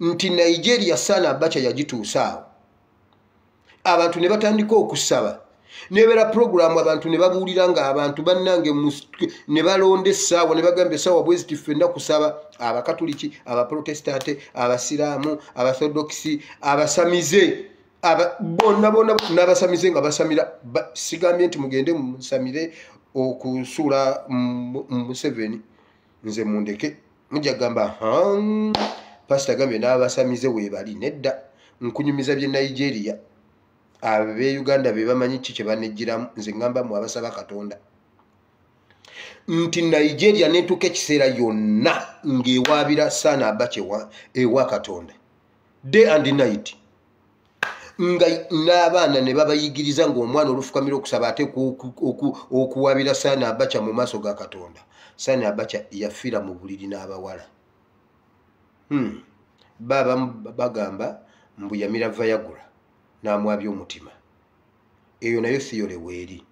nti Nigeria Sani Abacha yagituusa awo abantu ne batandika okusaba nebeera programu abantu ne babuulira nga abantu bannange ne balonda essaawa ne bagamba essaawa bwe ziti ffenna kusaba abakatuliki abaprotestante abasiraamu abasortodokisi abasamize bonna n'abasamize nga basamira sigambye nti mugende musamire okusuula Museveni nze mundeke mujja gamba pasita gambye n'abasamize weebali nedda nkunyumiza bye Nigeria abe Uganda be bamanyi kiki banejjiramu nze ngamba mu abasaba Katonda nti Nigeria netuuka ekiseera yonna ng'ewaabira Sani Abacha ewa Katonda day and night nga n'abaana ne babayigiriza ng'omwana olufukamira okusaba ate okuwaabira Sani Abacha mu maaso ga Katonda. Sani Abacha yafiira mu buliri n'abawala baba bagamba mbu yamira Viagra n'amwabya omutima eyo nayo theory weeri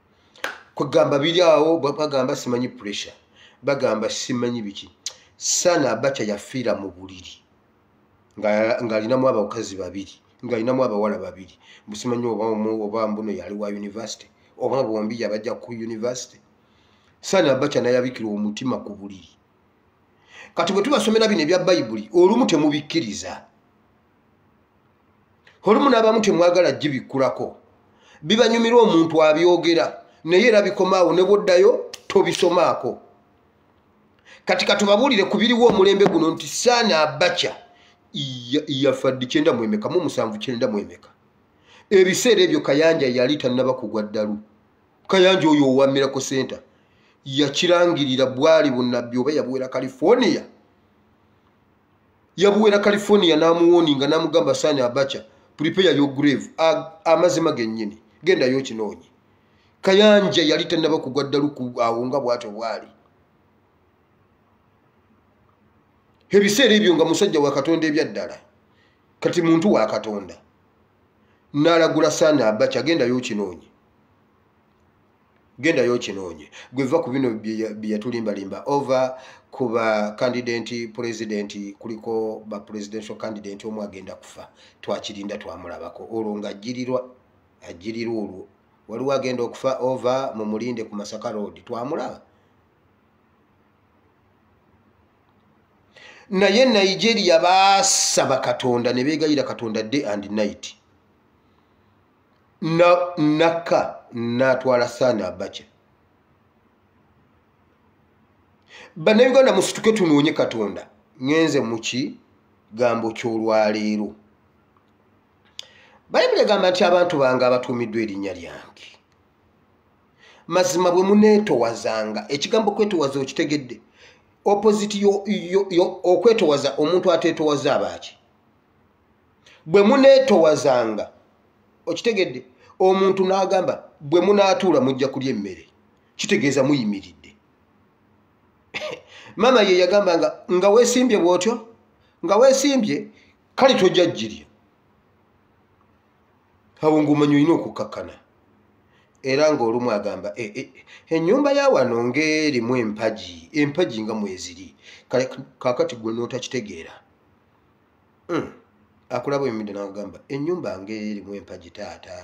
kugamba biri awo bagamba simanyi pressure bagamba simanyi biki Sani Abacha yafiira mu buliri nga alinamu abakazi babiri nga alinamu abawala babiri busimanyi oba mbuno yali wa university oba bombi yabajja ku university Sani Abacha nayabikira omutima ku buliri kati bwe tubasomera bino ebya Bayibuli olumu temubikkiriza olumu n'abamu temwagala gibikulako bibanyumira omuntu abyogera naye era bikomaawo ne bwoddayo tobisomaako kati katubabuulire ku biriwo omulembe guno nti Sani Abacha yafa 1997 ebiseera ebyo Kayanja yali tannaba kugwa ddalu Kayanja oyo owa Miracle Center yakirangirira bwali bunnabbi oba yabuwera California n'amuwoninga n'amugamba Sani Abacha prepare your grave amazima gennyini genda yo kinoonye Kayanja yali tannaba kugwa ddalu awo nga bw'atyo bwali ebiseera ebyo nga musajja wa Katonda ebyaddala kati muntu wa Katonda n'alagula Sani Abacha genda yo kinoonye gweva ku bino byatulimbalimba over kuba candidate president kuliko ba presidential candidate omu agenda kufa twakirinda twamulabako olwo nga agirirwa olwo waliwo agenda okufa over mu mulinde ku Masaka Road twamulaba naye Nigeria basaba Katonda ne beegayira Katonda day and night naka natwala Sani Abacha Bannayuganda musituke tunoonye Katonda ngenze mu kigambo ky'olwaleero Bayibuli egamba nti abantu bange abatuumiddwa erinnya lyange mazima bwe muneetowazanga ekigambo kwetowaza okitegedde opposite yo okwetowaza omuntu atetowaza abaaki bwe muneetowazanga okitegedde omuntu n'agamba bwe munaatuula mujja kulya emmere kitegeeza muyimiridde mama ye yagambanga nga weesimbye bw'otyo nga weesimbye kale tojja ggirya awo ng'omanyi olina okukakkana era ng'olumu agamba ennyumba ya wano ng'erimu empagi nga mweziri kaakati gwe n'otakitegeera akulaba emidde n'agamba ennyumba ng'erimu empagi taata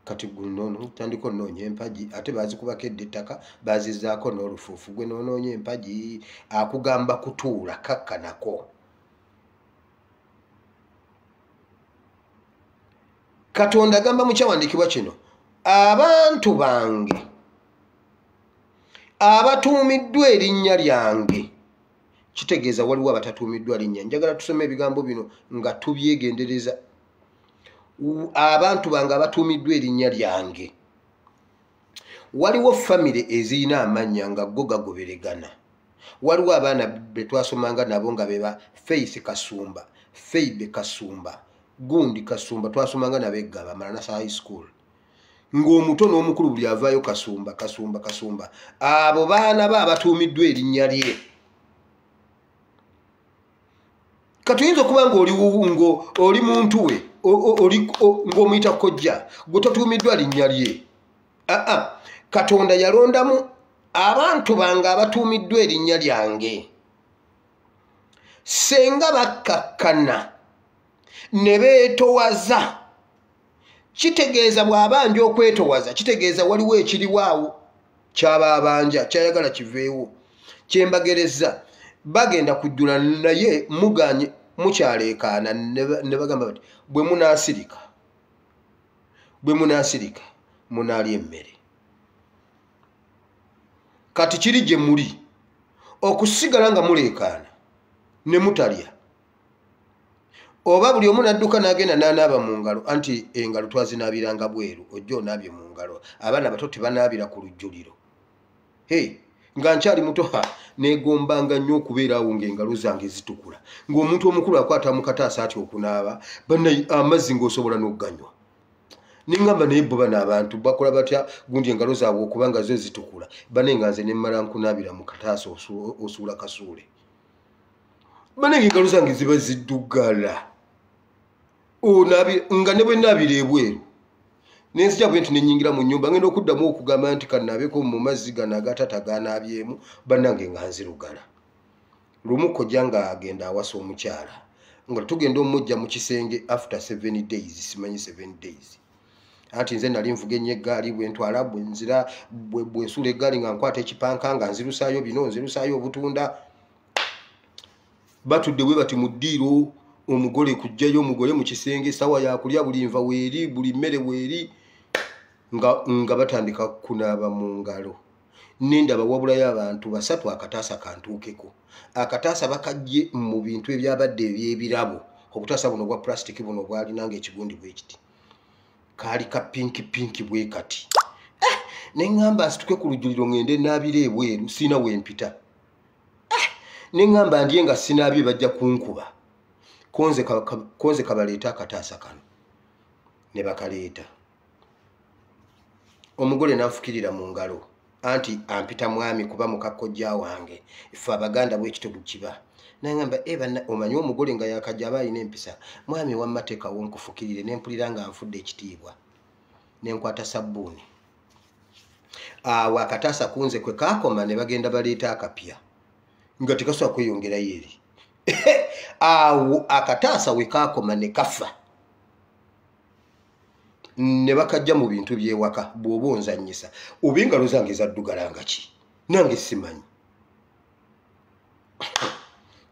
kati gwe noono tandika onoonya empagi ate baazikubako edda ettaka baazizzaako n'olufuufu gwe noonoonya empagi akugamba kutuula kakkanako Katonda agamba mu kyawandiikibwa kino abantu bange abatuumiddwa erinnya lyange kitegeeza waliwo abatatuumiddwa linnya njagala tusome ebigambo bino nga tubyegendereza abantu bange abatuumiddwa erinnya lyange waliwo famire ezirina amannya nga go gagoberegana waliwo abaana be twasomanga nabo nga beba Faith Kasumba Feibe Kasumba Gundi Kasumba twasomanga nabegga Bamanasa High School ng'omuto n'omukulu buli avaayo Kasumba abo baana ba abatuumiddwa erinnya lye katuyinza okuba ng'oli muntu we ng'omuyita kojja gwe tatuumiddwa linnya lye Katonda yalondamu abantu bange abatuumiddwa erinnya lyange senga bakkakkana ne beetowaza kitegeeza bw'abanja okwetowaza kitegeeza waliwo ekiriwaawo ky'abaabanja kyayagala kiveewo kyembagereza bagenda kujjula naye muganye mukyaleekaana ne bagamba bati bwe munaasirika munaalya emmere kati kiri gye muli okusigala nga muleekaana ne mutalya oba buli omu n'adduka n'agenda n'anaaba mu ngalo anti engalo twazinaabiranga bweru ojja onaabye mu ngalo abaana bato tebanaabira ku lujjuliro nga nkyali muto neegombanga nnyo okubeeraawo ng'engalo zange zitukula ng'omuntu omukulu akwata mu kataasa atya okunaaba bannaye amazzi ng'osobola n'okuganywa neŋŋamba naye bo bano abantu bakola batya gundi engalo zaabwe okubanga zo zitukula bannaye nga nze ne mmala nkunaabira mu kataasa osuula kasuule bannaye engalo zange ziba ziddugala nga ne bwe naabira ebweru nenzija bwe nti nenyingira mu nnyumba ngenda okuddamu okugamba nti kannaabeko mu mazzi gano agatata ganaabyemu bannange nga nzirugala lumu kojja nga agenda awasa omukyala nga tugenda omujja mu kisenge after 7 days simanyi 7 days anti nze nali nvuga ennyo eggaali bwe ntwala bwe nzira bwe nsula eggaali nga nkwata ekipanka nga nzirusaayo bino nzirusaayo obutunda batudde bwe bati mu ddiiro omugole kujjayo omugole mu kisenge sawa yakulya buli nva weeri buli mmere weeri nga batandika kunaaba mu ngalo nendaba wabulayo abantu basatu akataasa kantuukeko akataasa bakajje mu bintu ebyabadde ebyebirabo obutaasa buno obwa plastic buno bwalinanga ekigundi bwe kiti kaali ka pinki bwe kati neŋŋamba nsituke ku lujjuliro ngende naabira ebweru siina wempita neŋŋamba ndye nga sinaabye bajja kunkuba konze kabaleeta akataasa kano ne bakaleeta omugole n'anfukirira mu ngalo anti ampita mwami kuba mukakkojja wange ife abaganda bwekito bukiba nangamba banna omanyi omugole nga yakajja aba alina empisa mwami wamma teekawo nkufukirire nempulira nga nfudde ekitiibwa nenkwata sabbuuni awo akataasa kunze kwe kaakoma ne bagenda baleeta akapya nga tekasobola kweyongerayo eri awo akataasa we kaakoma ne kafa ne bakajja mu bintu byewaka bw'oba onzannyisa oba engalo zange zaddugalanga ki nange simanyi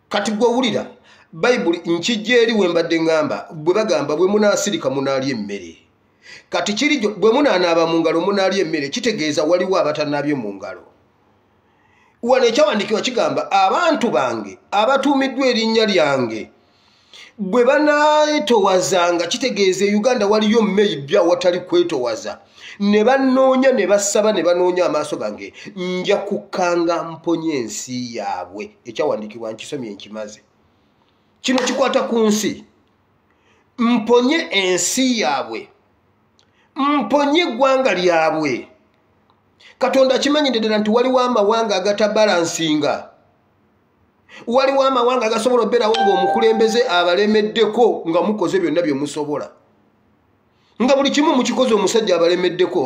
kati gw'owulira bayibuli nkijja eri we mbadde ŋŋamba bwe bagamba bwe munaasirika munaalya emmere kati kiri bwe munaanaaba mu ngalo munaalya emmere kitegeeza waliwo abatanaabye mu ngalo wano ekyawandiikibwa kigamba abantu bange abatuumiddwa erinnya lyange bwe banaetowazanga kitegeeza Uganda waliyo mmeyibya watali kwetowaza ne banoonya ne basaba ne banoonya amaaso gange nja kukanga mponye ensi yaabwe ekyawandiikibwa nkisomye nkimaze kino kikwata ku nsi mponye ensi yaabwe mponye eggwanga lyabwe Katonda kimanyidde ddala nti waliwo amawanga agatabalansinga waliwo amawanga agasobola obeerawo ng'omukulembeze abalemeddeko nga mukoze byonna bye musobola nga buli kimu mukikoze omusajja abalemeddeko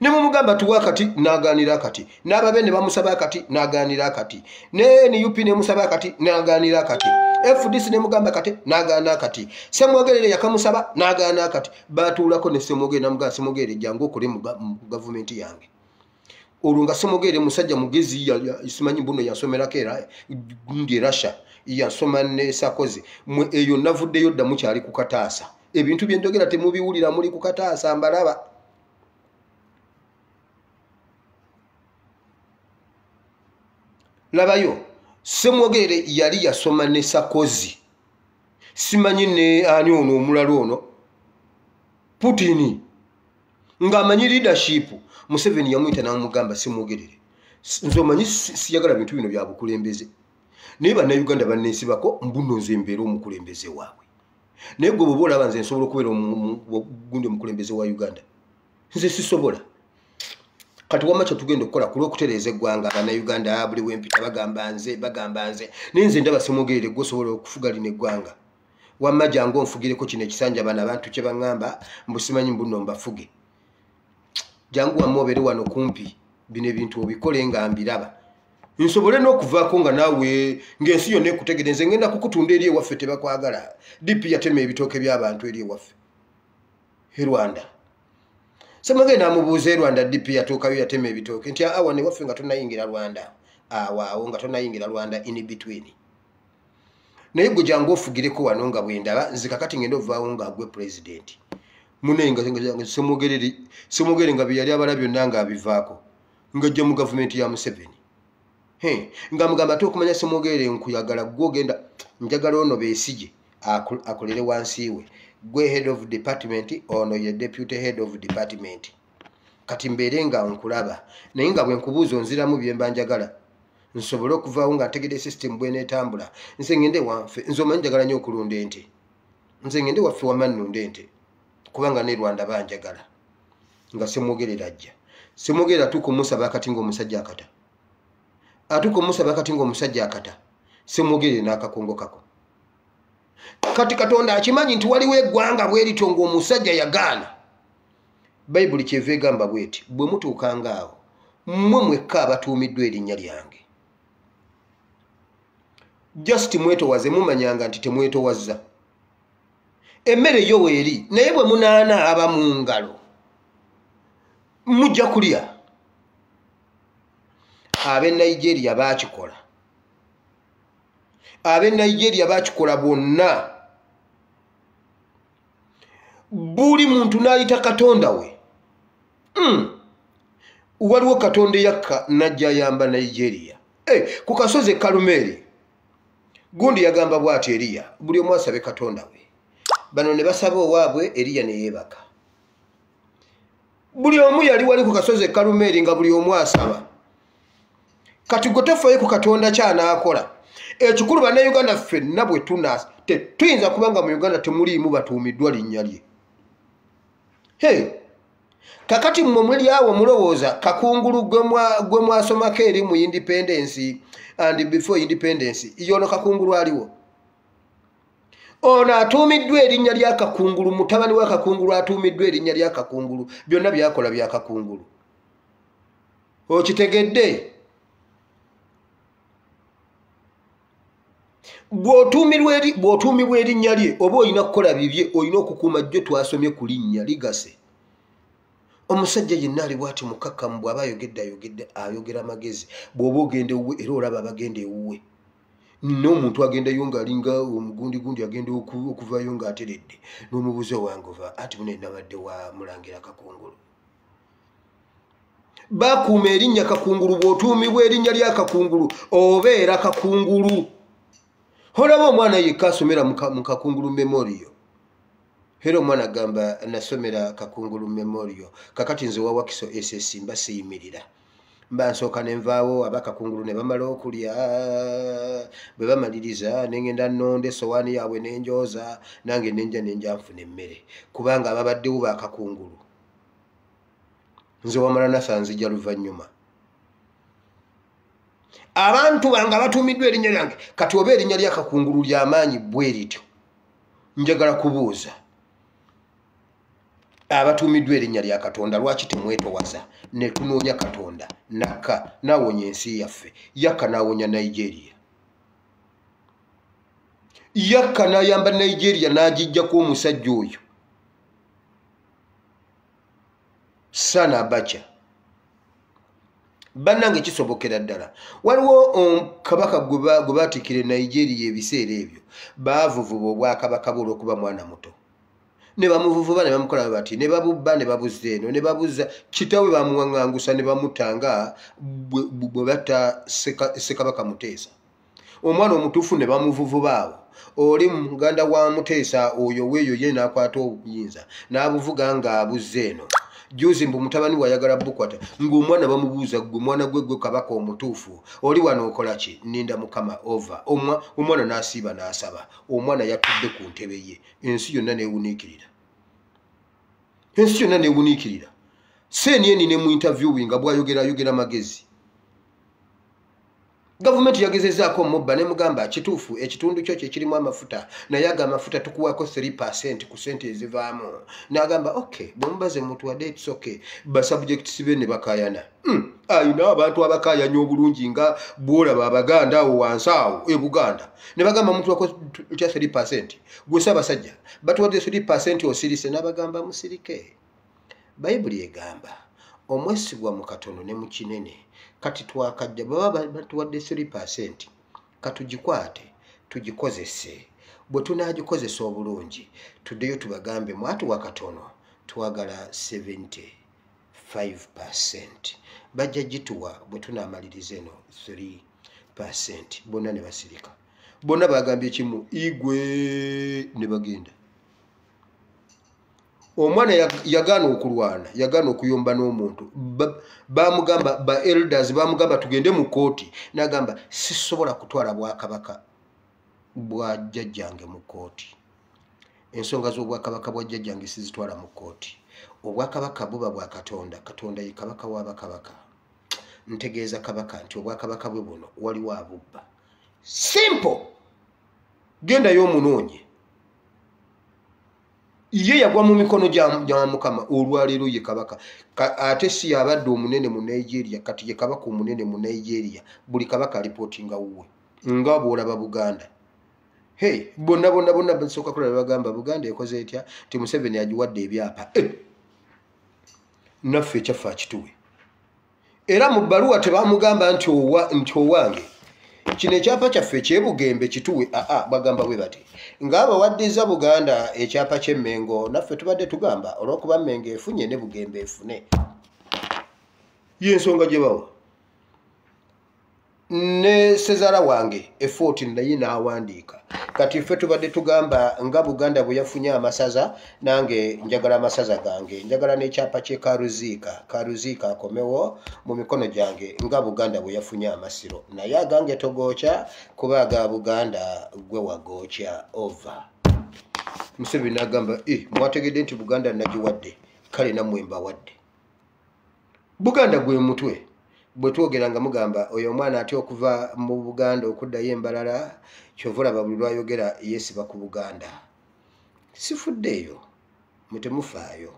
ne mumugamba tuwa akati n'agaanira akati n'ababe ne bamusaba akati n'agaanira akati ne NUP ne musaba akati n'agaanira akati FDC ne mugamba akati n'agaana akati Semwogerere yakamusaba n'agaana akati batuulako ne Semwogerere namugamba Semwogerere jangu okole mu gavumenti yange olwo nga Semwogerere musajja mugezi simanyi mbuno yasomerako era gundi Russia yasoma ne Sarkozy eyo navuddeyo ddamu kyali ku kataasa ebintu bye ndogera temubiwulira muli ku kataasa mbalaba labayo Semwogerere yali yasoma ne Sarkozy simanyi ne ani ono omulala ono Putin ng'amanyi leadership Museveni yamuyita n'amugamba Semwogerere nze omanyi siyagala bintu bino bya bukulembeze naye bannayuganda banneesibako mbuno nze mbeera omukulembeze waabwe naye gwe bwe olaba nze nsobola okubeera gundi omukulembeze wa Uganda nze sisobola kati wamma kye tugenda okukola ku lw'okutereeza eggwanga bannayuganda buli wempita bagamba nze naye nze ndaba Semwogerere gwe osobola okufuga lino eggwanga wamma jangu onfugireko kino ekisanja bano abantu kye baŋŋamba mbusimanyi mbuno mbafuge jangu wamma obeere wano kumpi bino ebintu obikole nga mbiraba nsobole n'okuvaako nga naawe ng'ensi yonna ekutegere nze ngenda kukutunda eri ewaffe tebakwagala DP yatema ebitooke by'abantu eri ewaffe e Rwanda Semwogerere n'amubuuza e Rwanda DP yatuukayo yatema ebitooke nti awa ne waffe nga tonnayingira Rwanda awo nga tonnayingira Rwanda in between naye gwe jangu ofugireko wano nga bwe ndaba nze kakati ngenda ovaawo nga gwe president munenga Semwogerere nga bye yali abala byonna ng'abivaako ng'ajja mu gavumenti ya Museveni nga mugamba ate okumanya Semwogerere nkuyagala gwe ogenda njagala ono beesige akolere wansi we gwe head of department ono ye deputy head of department kati mbeere nga nkulaba naye nga bwe nkubuuza onziramu bye mba njagala nsobole okuvaawo nga ntegedde system bw'eneetambula nze ngende wanfe nze omanyi njagala nnyo okulunda ente nze ngende waffe wamma nnunda ente kubanga ne Rwanda banjagala nga Semwogerere ajja Semwogerere atuuka omusaba akati ng'omusajja akata atuuka omusaba akati ng'omusajja akata Semwogerere n'akakongo kako kati Katonda akimanyi nti waliwo eggwanga bwe lityo ng'omusajja yagaana Bayibuli kyeva egamba bweti bwe mutuukanga awo mmwe mwekka abatuumiddwa erinnya lyange just mwetowaze mumanyanga nti temwetowazza emmere yo weeri naye bwe munaana aba mu ngalo mujja kulya ab'e Nigeria baakikola ab'e Nigeria baakikola bonna buli muntu n'ayita Katonda we waliwo Katonda yakka najja ayamba Nigeria ku kasozi e Karumeri gundi yagamba bw'ati Eriya buli omu asabe Katonda we bano ne basaba owaabwe Eriya ne yeebaka buli omu yali wali ku kasozi e Karumeri nga buli omu asaba kati gwe tofaayo ku Katonda kyanaakola ekikulu bannayuganda ffenna bwe tuyinza kubanga mu Uganda temuliimu batuumiddwa linnya lye kakati mmwe muli awo mulowooza kakungulu gwe mwasomako eri mu independence and before independence yono kakungulu aliwo ono atuumiddwa erinnya lya kakungulu mutabani wa kakungulu atuumiddwa erinnya lya kakungulu byonna byakola bya kakungulu okitegedde bw'otuumibwa erinnya lye oba olina kukola bibye olina okukuuma jjo twasomye ku linnya ligase omusajja yenna ali bw'ati mukakkamu bw'aba ayogedde ayogera amagezi bw'oba ogenda ewuwe era olaba abagenda ewuwe n'omuntu agendayo ng'alinga omugundi agenda okuvayo ng'ateredde n'omubuuza wange ova ati muno nabadde wa mulangira kakungulu bakuuma erinnya kakungulu bw'otuumibwa erinnya lya kakungulu obeera kakungulu olaba omwana yekka asomera mu Kakungulu Memorial. Hero omwana gamba nasomera Kakungulu Memorial, kakati nze wawakiso SS mba siyimirira. Mba nsooka ne nvaawo abakakungulu ne bamala okulya, bwe bamaliriza ne ngenda nnonda essowaani yaabwe ne njooza, nange nenja nfuna emmere, kubanga ababaddewo bakakungulu nze wamala nasanzija luvannyuma. Abantu bange abatuumiddwa erinnya lyange, kati oba erinnya lya Kakungulu ly'amaanyi bwe lityo, njagala kubuuza abatuumiddwa erinnya lya Katonda lwaki temwetowaza ne tunoonya Katonda nakka n'awonya ensi yaffe, yakka n'awonya Nigeria, yakka n'ayamba Nigeria n'agijjako omusajja oyo Sana Abacha. Bannange kisobokera ddala. Waliwo kabaka gwe baatikira Nigeria ebiseera ebyo, baavuvuba obwakabaka bwe olw'okuba mwana muto. Ne bamuvuvuba ne bamukola bati, ne babubba ne babuza eno, ne babuza kitaawe bamuwaŋŋangusa ne bamutanga bwe batta Ssekabaka Muteesa. Omwana omutuufu ne bamuvuvuba awo. Oli muganda wa Muteesa oyo weeyo ye n'akwata obuyinza n'abuvuga ng'abuzza eno. Juzi mbu mutabani wayagala bukwata ng'omwana bamubuuza gwe mwana gwe kabaka omutuufu oli wano okola ki? Ninda Mukama over. Omwana n'asiiba n'asaba, omwana yatudde ku ntebe ye, ensi yonna neewuniikirira, ensi yonna neewuniikirira. CNN ne mu interviewing nga bw'ayogera magezi. Gavumenti yagezezaako omubba ne mugamba kituufu ekitundu kyo kye kirimu amafuta naye ago amafuta tukuwako 3% ku sente ezivaamu. N'agamba okay, bwemubaze mutuwadde it's okay. Basubjects be ne bakaayana. Ayina abantu abakaayanya obulungi nga bw'olaba Abaganda awo wansi awo e Buganda. Ne bagamba mutuwako kya 3%. Gwe Ssaabasajja batuwadde 3% osirise, n'abagamba musirike. Bayibuli egamba omwesigwa mu katono ne mu kinene. Kati twakajja baba batuwadde 3%, katugikwate tugikozese. Bwe tunaagikozesa obulungi tuddeyo tubagambe mwatuwa katono twagala 75%. Bajja gituwa bwe tunaamaliriza eno 3%. Bonna ne basirika, bonna bagambye kimu, igwe ne bagenda. Omwana yagaana okulwana, yagaana okuyomba n'omuntu. Bamugamba ba elders bamugamba tugende mu kooti, n'agamba sisobola kutwala bwakabaka bwa jjajjange mu kooti. Ensonga z'obwakabaka bwa jjajjange sizitwala mu kooti. Obwakabaka buba bwa Katonda, Katonda ye kabaka w'abakabaka. Ntegeeza kabaka nti obwakabaka bwe buno waliwo abubba. Simple. Genda y'omunoonye. Ye yagwa mu mikono gya Mukama olwaleero ye kabaka. Ate si yabadde omunene mu Nigeria, kati ye kabaka omunene mu Nigeria. Buli kabaka alipootinga wuwe nga bw'olaba Buganda. Hey, bonna basooka kulaba bagamba Buganda ekoze etya ti Museveni agiwadde ebyapa. Naffe ekyaffe akituwe. Era mu bbaluwa tebamugamba nti owange kino ekyapa kyaffe ekyebugembe kituwe. Bagamba bwe bati ng'abawaddiza Buganda ekyapa ky'Emmengo, naffe tubadde tugamba olw'okuba Mmengo efunye ne Bugembe efune. Y'ensonga gye bawa. Ne Sezara wange effort naye n'awandiika. Kati ffe tubadde tugamba nga Buganda bwe yafunye amasaza, nange njagala amasaza gange, njagala n'ekyapa ky'e Karuziika akomewo mu mikono gyange nga Buganda bwe yafunye amasiro. Naye agange togookya kuba aga Buganda gwe wagookya over. Museveni n'agamba mwategedde nti Buganda nagiwadde, kale nammwe mbawadde. Buganda gwe mutwe. Bwe twogera nga mugamba oyo omwana atya okuva mu Buganda okuddayo embalala, kyova olaba buli lwayogera yeesiba ku Buganda. Sifuddeeyo, mutemufaayo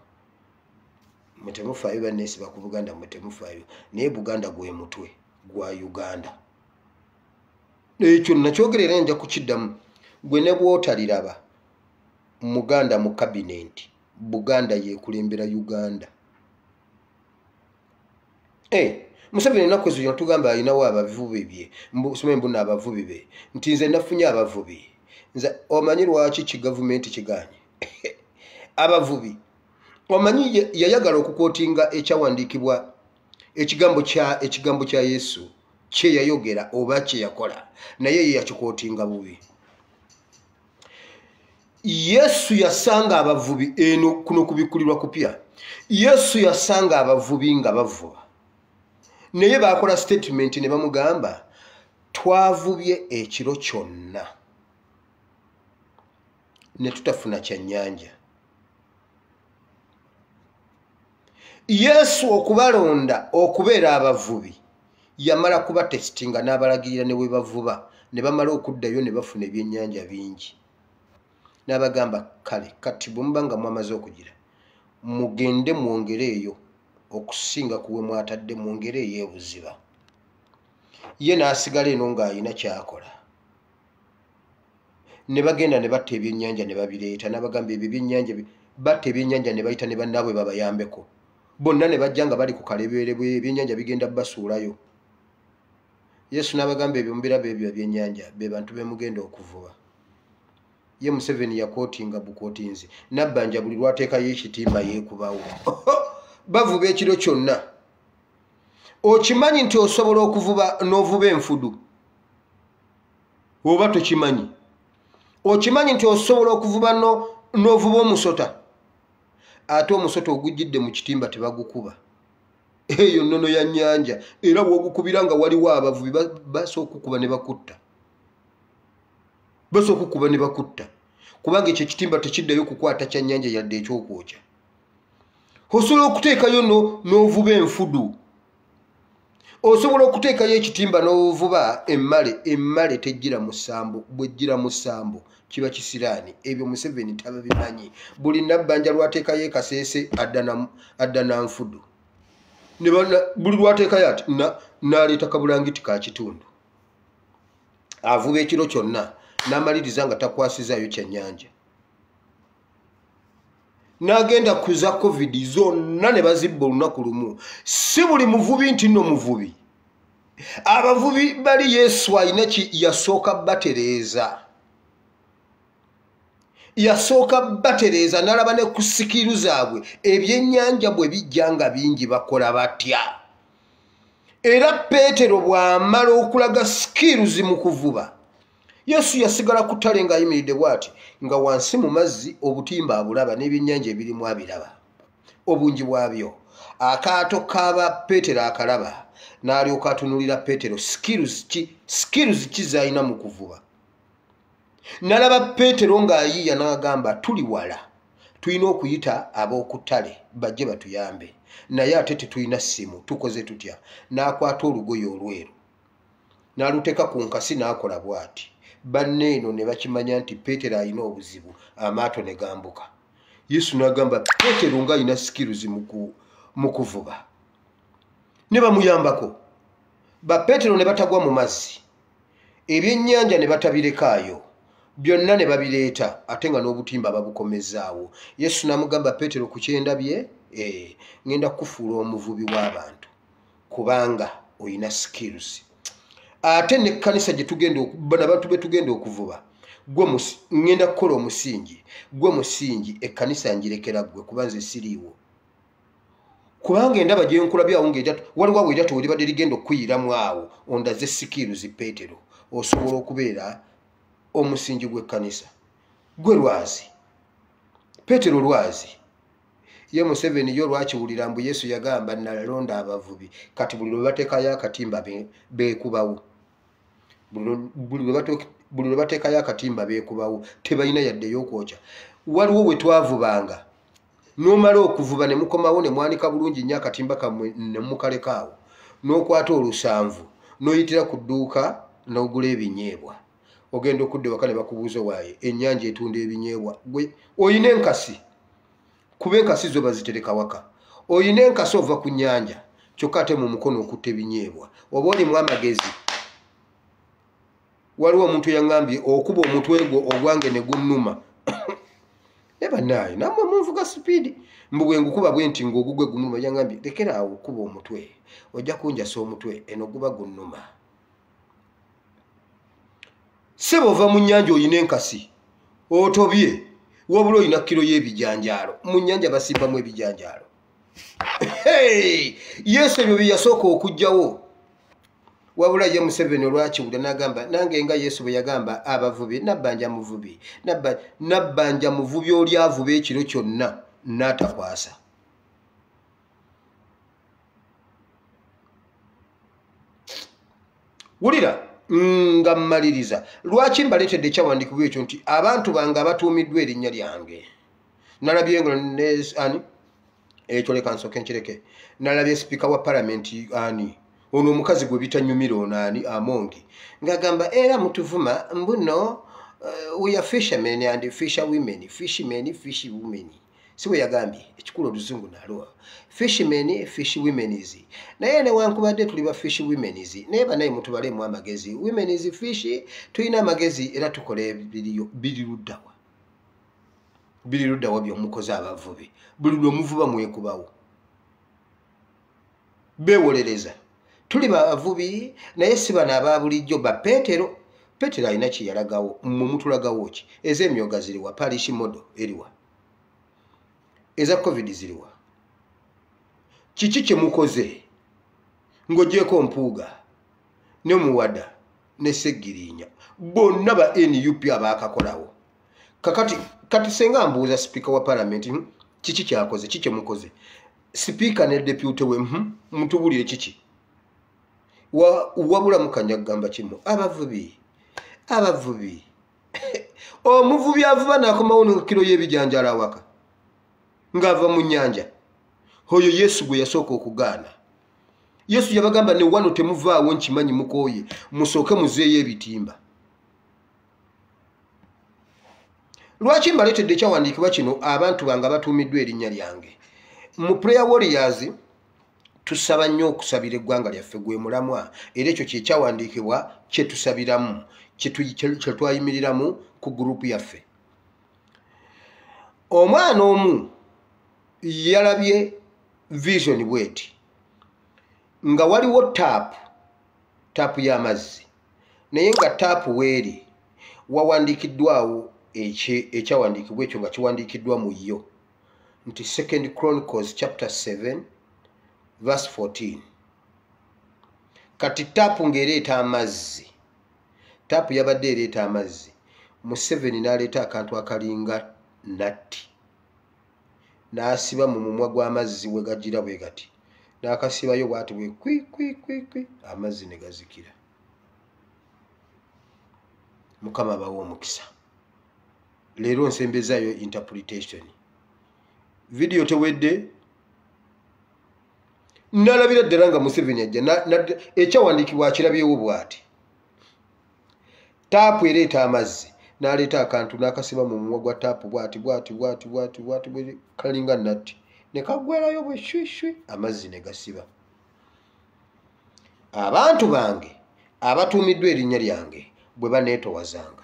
banneesiba ku Buganda, mutemufaayo. Naye Buganda gwe mutwe gwa Uganda. Ekyo nakyogerera nja kukiddamu. Gwe ne bw'otaliraba Muganda mu kabinenti, Buganda yeekulembera Uganda. Museveni ennaku ezo tugamba alinawo abavubi bye, mbuna abavubi be, nti nze nafunye abavubi. Nze omanyi lwaki kigavumenti kiganye? Abavubi omanyi yayagala okukootinga ekyawandiikibwa ekigambo kya Yesu kye yayogera oba kye yakola, naye ye yakikootinga bubi. Yesu yasanga abavubi eno kuno kubikulirwa kupya. Yesu yasanga abavubi nga bavuba. Naye bakola statement ne bamugamba twavubye ekiro kyonna ne tutafuna kyannyanja. Yesu okubalonda okubeera abavubi yamala kuba testinga n'abalagirira ne we bavuba ne bamala okuddayo ne bafuna ebyennyanja bingi. N'abagamba kale kati bwe nga mwamaze okugira mugende mwongereeyo okusinga kuwe mwatadde mwongereeyo ebuziba. Ye n'asigala eno ng'alina kyakola. Ne bagenda ne batta ebyennyanja ne babireeta n'abagamba ebyo ebyennyanja batta ebyennyanja ne bayita ne bannaabwe babayambeko. Bonna ne bajja nga bali ku kalebeere ebyennyanja bigenda basuulayo. Yesu n'abagamba ebyo mubiraba ebyo ebyennyanja be bantu be mugenda okuvuba. Ye Museveni yakootinga bukootinzi nabbanja buli lwateekayo ekitimba yeekubawo. Bavuba ekiro kyonna. Okimanyi nti osobola okuvuba n'ovuba enfudu? Oba tokimanyi? Okimanyi nti osobola okuvuba n'ovuba omusota? Ate omusota ogujjidde mu kitimba tebagukuba. Eyo nnono ya nnyanja era bw'ogukubira nga waliwo abavubi basooka okukuba ne bakutta. Basooka okukuba ne bakutta. Kubanga ekyo ekitimba tekiddayo kukwata kya nnyanja yadde ekyokwokya. Osobola okuteekayo n'ovuba enfudu. Osobola okuteekayo ekitimba n'ovuba emmale. Emmale tejjira mu ssambu. Bw'ejjira mu ssambu kiba kisiraani. Ebyo Museveni tababimanyi. Buli nabbanja lwateekayo ekaseese adda na nfudu. Buli lwateekayo ati n'aleeta kabulangiti ka kitundu. Avuba ekiro kyonna n'amaliriza nga takwasizaayo kyannyanja. N'agenda kuza COVID zonna ne bazibba olunaku lumu. Si buli muvubi nti nno muvubi. Abavubi bali Yesu alina ki yasooka batereeza. Yasooka batereeza n'alaba ne ku sikiru zaabwe ebyennyanja bwe bijja nga bingi bakola batya. Era Peetero bw'amala okulaga sikiruzi mu kuvuba, Yesu yasigala ku ttale ng'ayimiridde bw'ati nga wansi mu mazzi obutimba abulaba n'ebyennyanja ebirimu abiraba. Obungi bwabyo. Akaato k'aba Peetero akalaba n'alyoka atunulira Peetero sikiruzi ki z'alina mu kuvuba. N'alaba Peetero ng'ayiiya n'agamba tuli wala. Tulina okuyita ab'oku ttale bajje batuyambe. Naye ate tetulina ssimu tukoze tutya. N'akwata olugoye olweru. N'aluteeka ku nkasi n'akola bw'ati. Banne eno ne bakimanya nti Peetero alina obuzibu amaato ne gambuka. Yesu n'agamba Peetero ng'alina sikiruzi mu kuvuba. Ne bamuyambako. Ba Peetero ne batagwa mu mazzi. Ebyennyanja ne batabirekaayo. Byonna ne babireeta ate nga n'obutimba babukomezzaawo. Yesu n'amugamba Peetero ku kyendabye ngenda kufuula omuvubi w'abantu kubanga olina sikiruzi. Ate n'ekkanisa gye tugenda n'abantu be tugenda okuvuba ngenda kukola omusingi. Gwe musingi ekkanisa ngirekera ggwe kuba nze siriiwo. Kubanga endaba gye nkulabyawo waliwo awo eryato weribadde ligenda okuyiramu awo ondaze sikiruzi Peetero osobola okubeera omusingi gw'ekkanisa. Gwe lwazi. Peetero lwazi. Ye Museveni yo lwakiwulira mbu Yesu yagamba nalonda abavubi kati buli lwe bateekayo akatimba beekubawo. Buli lwe bateekayo akatimba beekubawo tebalina yadde y'okwokya. Waliwo we twavubanga n'omala okuvuba ne mukomawo ne mwanika bulungi nnyo akatimba kammwe ne mukalekaawo n'okwata olusanvu n'oyitira ku dduuka n'ogula ebinyeebwa. Ogenda okudda ewaka ne bakubuuza waaye ennyanja etunda ebinyeebwa. Oyina enkasi. Kuba enkasi zo bazitereka waka. Oyina enkasi ova ku nnyanja kyokka ate mu mukono okutta ebinyeebwa. Oba olimu amagezi. Waliwo omuntu yaŋŋambye okuba omutwe gwo ogwange ne gunnuma. Ne bannaayo nammwe munvuga sipiidi. Mbu bwe ngukuba bwe nti ng'ogugwe gunnuma yaŋŋambye lekeraawo okuba omutwe. Ojja kunjasa omutwe eno guba gunnuma. Sebo ova mu nnyanja oyina enkasi. Otobye. Wabula olina kiro y'ebijanjaalo. Mu nnyanja basimbamu ebijanjaalo. Yesu ebyo bye yasooka okuggyawo. wabula ye Museveni olwakiwulira n'agamba nange nga Yesu bwe yagamba abavubi nabbanja muvubi nabbanja muvubi oli avuba ekiro kyonna n'atakwasa. Wulira nga mmaliriza lwaki mbaleetedde ekyawandiikibwa ekyo nti abantu bange abatuumiddwa erinnya lyange. Nalabye ani ekyo leka nsooke nkireke. Nalabye sipiika wa palamenti ani ono omukazi gwe bitanyumira ono ani Amongi ng'agamba era mutuvuma mbuno we are fishermen and fisher women fishermen fish women. Si bwe yagambye ekikulu oluzungu nalwo fishermen fish women naye newankubadde tuli ba fish women naye banaye mutubalemu amagezi women fish tulina amagezi era tukola biri luddawa by'omukozi abavubi buli lw'omuvuba mwekubawo beewolereza tuli bavubi naye si bano aba bulijjo ba Petero alina kye yalagawo mumutulagawo ki ez'emyoga ziriwa parish model eriwa eza covid ziriwa kiki kye mukoze ng'ogyeko Mpuuga ne Muwada ne Seggirinya bonna ba NUP abaakakolawo kati senga mbuuza sipiika wa palamenti kiki kyakoze kiki mukoze sipiika ne deputy we mutubulire kiki wabula mukanya kugamba kimu abavubi omuvubi avuba n'akomawo n'ekiro y'ebijanjala awaka ng'ava mu nnyanja oyo Yesu gwe yasooka okugaana. Yesu yabagamba ne wano temuvaawo nkimanyi mukooye musooke muzeeyo ebitimba. Lwaki mbaleetedde ekyawandiikibwa kino abantu bange abatuumiddwa erinnya lyange. Mu prayer warriors tusaba nnyo okusabira eggwanga lyaffe gwe mulamwa era ekyo kye kyawandiikibwa kye tusabiramu kye twayimiriramu ku gurupu yaffe. Omwana omu yalabye vision bweti nga waliwo taapu y'amazzi naye nga taapu weeri wawandiikiddwawo ekyawandiikibwa ekyo nga kiwandiikiddwa mu yo nti 2 Chronicles chapter 7 verse 14. Kati taapu ng'ereeta amazzi taapu yabadde ereeta amazzi Museveni n'aleeta akantu akalinga natti n'asiba mu mumwa gw'amazzi we gagira bwe gati n'akasibayo bw'ati bwe kwi amazzi ne gazikira. Mukama abawa omukisa. Leero nsembezaayo interpretation. Video tewedde nalabira ddala nga Museveni ajja ekyawandiikibwa akirabyewo bw'ati taapu ereeta amazzi n'aleeta akantu n'akasiba mu mumwa gwa taapu bw'ati bwe kalinga natti ne kagwerayo bwe shwishwi amazzi ne gasiba. Abantu bange abatuumiddwa erinnya lyange bwe baneetowazanga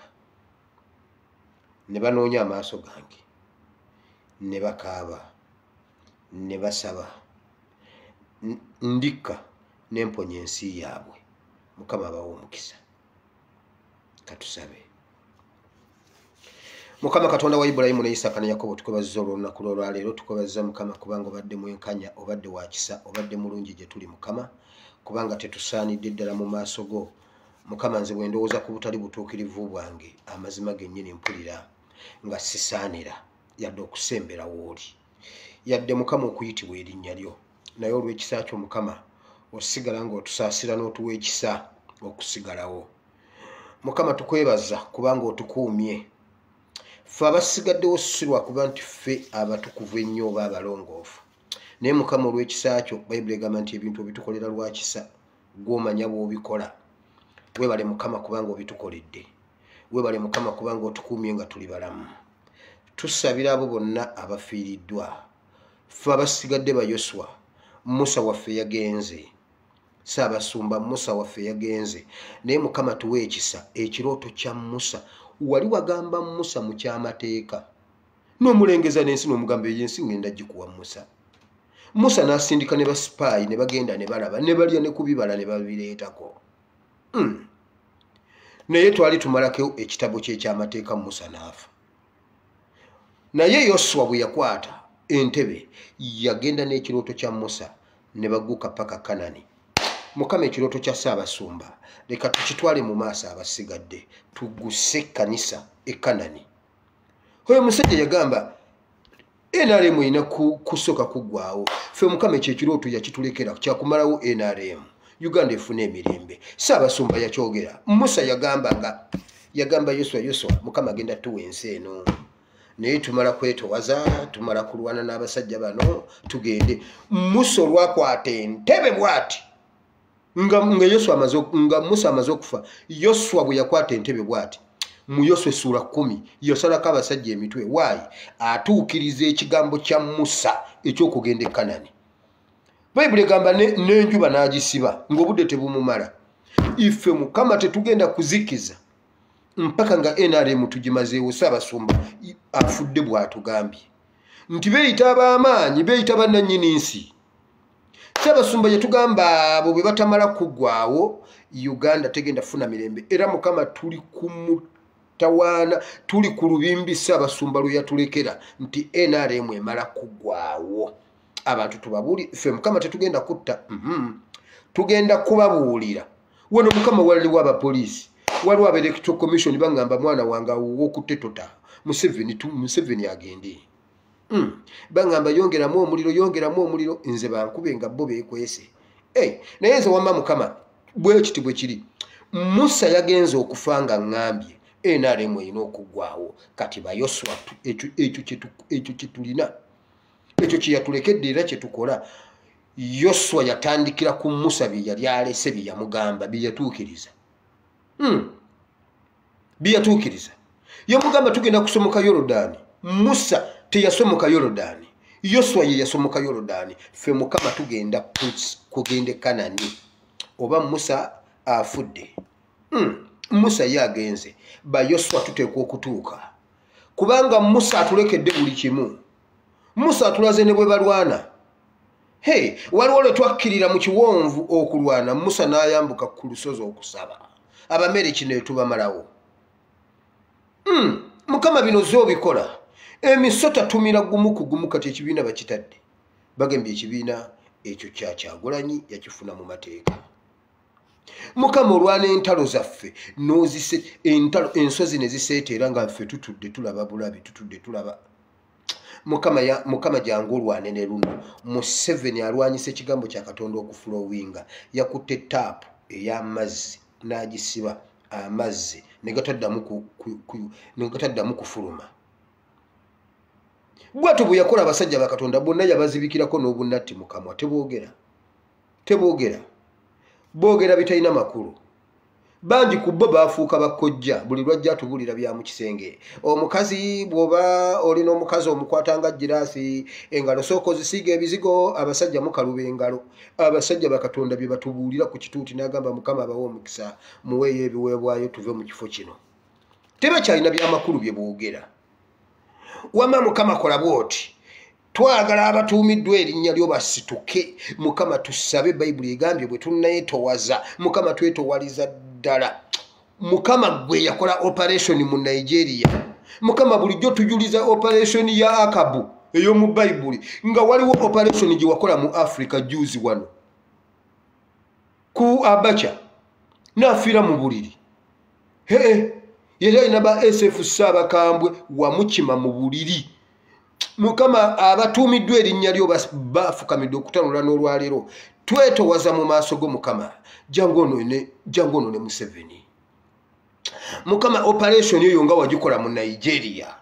ne banoonya amaaso gange ne bakaaba ne basaba ndikka n'emponya ensi yaabwe. Mukama abawa omukisa. Katusabe. Mukama Katonda wa Ibulayimu ne Isaaka ne Yakobo tukwebaza olunaku lwaleero tukwebaza Mukama kubanga obadde mwenkanya obadde wa kisa obadde mulungi gye tuli Mukama kubanga tetusaanidde ddala mu maaso go Mukama. Nze bwe ndowooza ku butali butuukirivu bwange amazima gennyini mpulira nga sisaanira yadde okusembera w'oli yadde Mukama okuyitibwa erinnya lyo naye olw'ekisa kyo Mukama osigala ng'otusaasira n'otuwa ekisa okusigalawo. Mukama tukwebaza kubanga otukuumye ffe abasigaddewo si lwa kuba nti ffe abatukuvu ennyo oba abalongoofu naye Mukama olw'ekisa kyo Bayibuli egamba nti ebintu obitukolera lwa kisa gw'omanya bw'obikola. Weebale Mukama kubanga obitukoledde. Weebale Mukama kubanga otukuumye nga tuli balamu. Tusabira abo bonna abafiiriddwa ffe abasigadde ba Yoswa. Musa waffe yagenze Ssaabasumba Musa waffe yagenze naye Mukama tuwe ekisa ekirooto kya Musa wali wagamba Musa mu kyamateeka n'omulengeza n'ensi n'omugamba ey'ensi ngenda gikuwa Musa. Musa n'asindika ne basipaayi ne bagenda ne balaba ne balya ne kubibala ne babireetako. Naye twali tumalako ekitabo ky'ekyamateeka Musa n'afa. Naye Yoswa bwe yakwata entebe yagenda n'ekirooto kya Musa ne bagguka paka Kanani Mukama ekirooto kya Ssaabasumba leka tukitwale mu maaso abasigadde tuguse ekkanisa ekanani. Oyo musajja yagamba NRM erina kusooka kuggwaawo. Ffe Mukama ekyo ekirooto yakitulekera kyakumalawo NRM. Uganda efuna emirembe. Ssaabasumba yakyogera. Musa yagamba Yoswa Mukama agenda tuwa ensi eno. Naye tumala kwetowaza, tumala kulwana n'abasajja bano, tugende. Musa olwakwata entebe bw'ati. Nga Musa amaze okufa, Yoswa bwe yakwata entebe bw'ati. Mu Yoswa essula 10 yasalako abasajja emitwe. Waayi atuukiriza ekigambo kya Musa eky'okugenda e Kanani. Bayibuli egamba n'enjuba n'agisiba ng'obudde tebumumala. Ife Mukama tetugenda kuzikiza mpaka nga NRM tugimazeewo. Ssaabasumba afudde bw'atugambye nti beeyita ab'amaanyi, beeyita bannannyini nsi. Ssaabasumba yatugamba abo bwe batamala kuggwaawo Uganda tegenda funa mirembe. Era Mukama tuli ku mutawaana, tuli ku lubimbi Ssaabasumba lwe yatulekera nti NRM emala kuggwaawo. Abantu tubabuuli ffe Mukama tetugenda kutta, tugenda kubabuulira. Wano Mukama waliwo abapoliisi, waliwo aba electoral commission bangamba mwana wange w'okutte tota Museveni agende. Bangamba yongeramu omuliro, nze bankube nga bo beekwese. Naye nze wamma Mukama bwe kiti bwe kiri. Musa yagenze okufa nga ngambye NRM erina okuggwaawo. Kati Bayoswa ekyo kitulina, ekyo kye yatulekedde era kye tukola. Yoswa yatandikira ku Musa bye yali alese bye yamugamba bye yatuukiriza. Bye yatuukiriza. Yamugamba tugenda kusomoka Yorodani. Musa teyasomoka Yorodani. Yoswa ye yasomoka Yorodani. Ffe Mukama tugenda kugenda Kanani. Oba Musa afudde. Musa yagenze. Ba Yoswa tuteekwa okutuuka. Kubanga Musa atulekedde buli kimu. Musa atulaze ne bwe balwana. Waliwo lwe twakkirira mu kiwonvu okulwana. Musa n'ayambuka ku lusozi okusaba. Abameriki ne tubamalawo. Mukama bino z'obikola. Emisota tumira gumu ku gumu kati ekibiina bakitadde. Bagambye ekibiina ekyo kya Kyagulanyi yakifuna mu mateeka. Mukama olwana entalo zaffe n'ozise entalo ensozi ne ziseeteera nga ffe tutudde tulaba bulabi, tutudde tulaba. Mukama jangu olwane ne luno. Museveni alwanyisa ekigambo kya Katonda okufulowinga. Yakutte taapu ey'amazzi n'agisiba amazzi ne gataddamu kufuluma. Bw'atyo bwe yakola abasajja ba Katonda bonna yabazibikirako n'obunnatti mu kamwa. Teboogera. Boogera bitalina makulu. Bangi ku bo baafuuka bakojja buli lwajja atubulira bya mu kisenge. Omukazi bw'oba olina omukazi omukwatanga giraasi engalo sooka ozisiiga ebizigo, abasajja mukaluba engalo. Abasajja ba Katonda bye batubuulira ku kituuti n'agamba Mukama abawe omukisa muweeyo ebiweebwayo tuve mu kifo kino. Tebakyalina by'amakulu bye boogera. Wamma Mukama kola bw'oti. Twagala abatuumiddwa erinnya lyo basituke. Mukama tusabe. Bayibuli egambye bwe tuneetowaza Mukama twetowaliza ddala. Mukama gwe yakola operation mu Nigeria. Mukama bulijjo tujuliza operation ya Akabu ey'omu Bayibuli nga waliwo operation gye wakola mu Africa juzi wano ku Abacha n'afiira mu buliri. Yali alina ba SF Ssaabakambwe wamukima mu buliri. Mukama abatuumiddwa erinnya lyo bafukamidde okutanula n'olwaleero. Twetowaza mu maaso go Mukama. Jangu ono ne Museveni. Mukama operation eyo nga wagikola mu Nigeria.